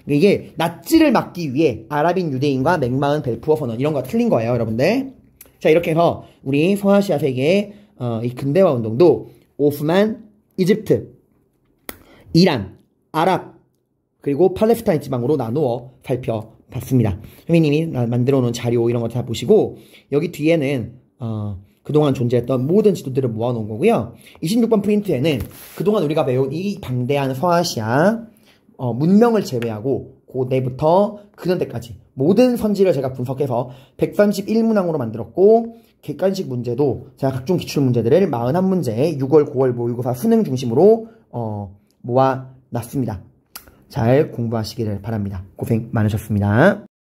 이게 나치를 막기 위해 아랍인 유대인과 맥마은 벨푸어 선언 이런 거 틀린 거예요, 여러분들. 자, 이렇게 해서 우리 서아시아 세계의 이 근대화 운동도 오스만, 이집트, 이란, 아랍, 그리고 팔레스타인 지방으로 나누어 살펴봤습니다. 선생님이 만들어 놓은 자료 이런 거 다 보시고 여기 뒤에는 그동안 존재했던 모든 지도들을 모아놓은 거고요. 26번 프린트에는 그동안 우리가 배운 이 방대한 서아시아 문명을 제외하고 고대부터 근현대까지 모든 선지를 제가 분석해서 131문항으로 만들었고 객관식 문제도 제가 각종 기출문제들을 41문제 6월, 9월 모의고사 수능 중심으로 모아놨습니다. 잘 공부하시기를 바랍니다. 고생 많으셨습니다.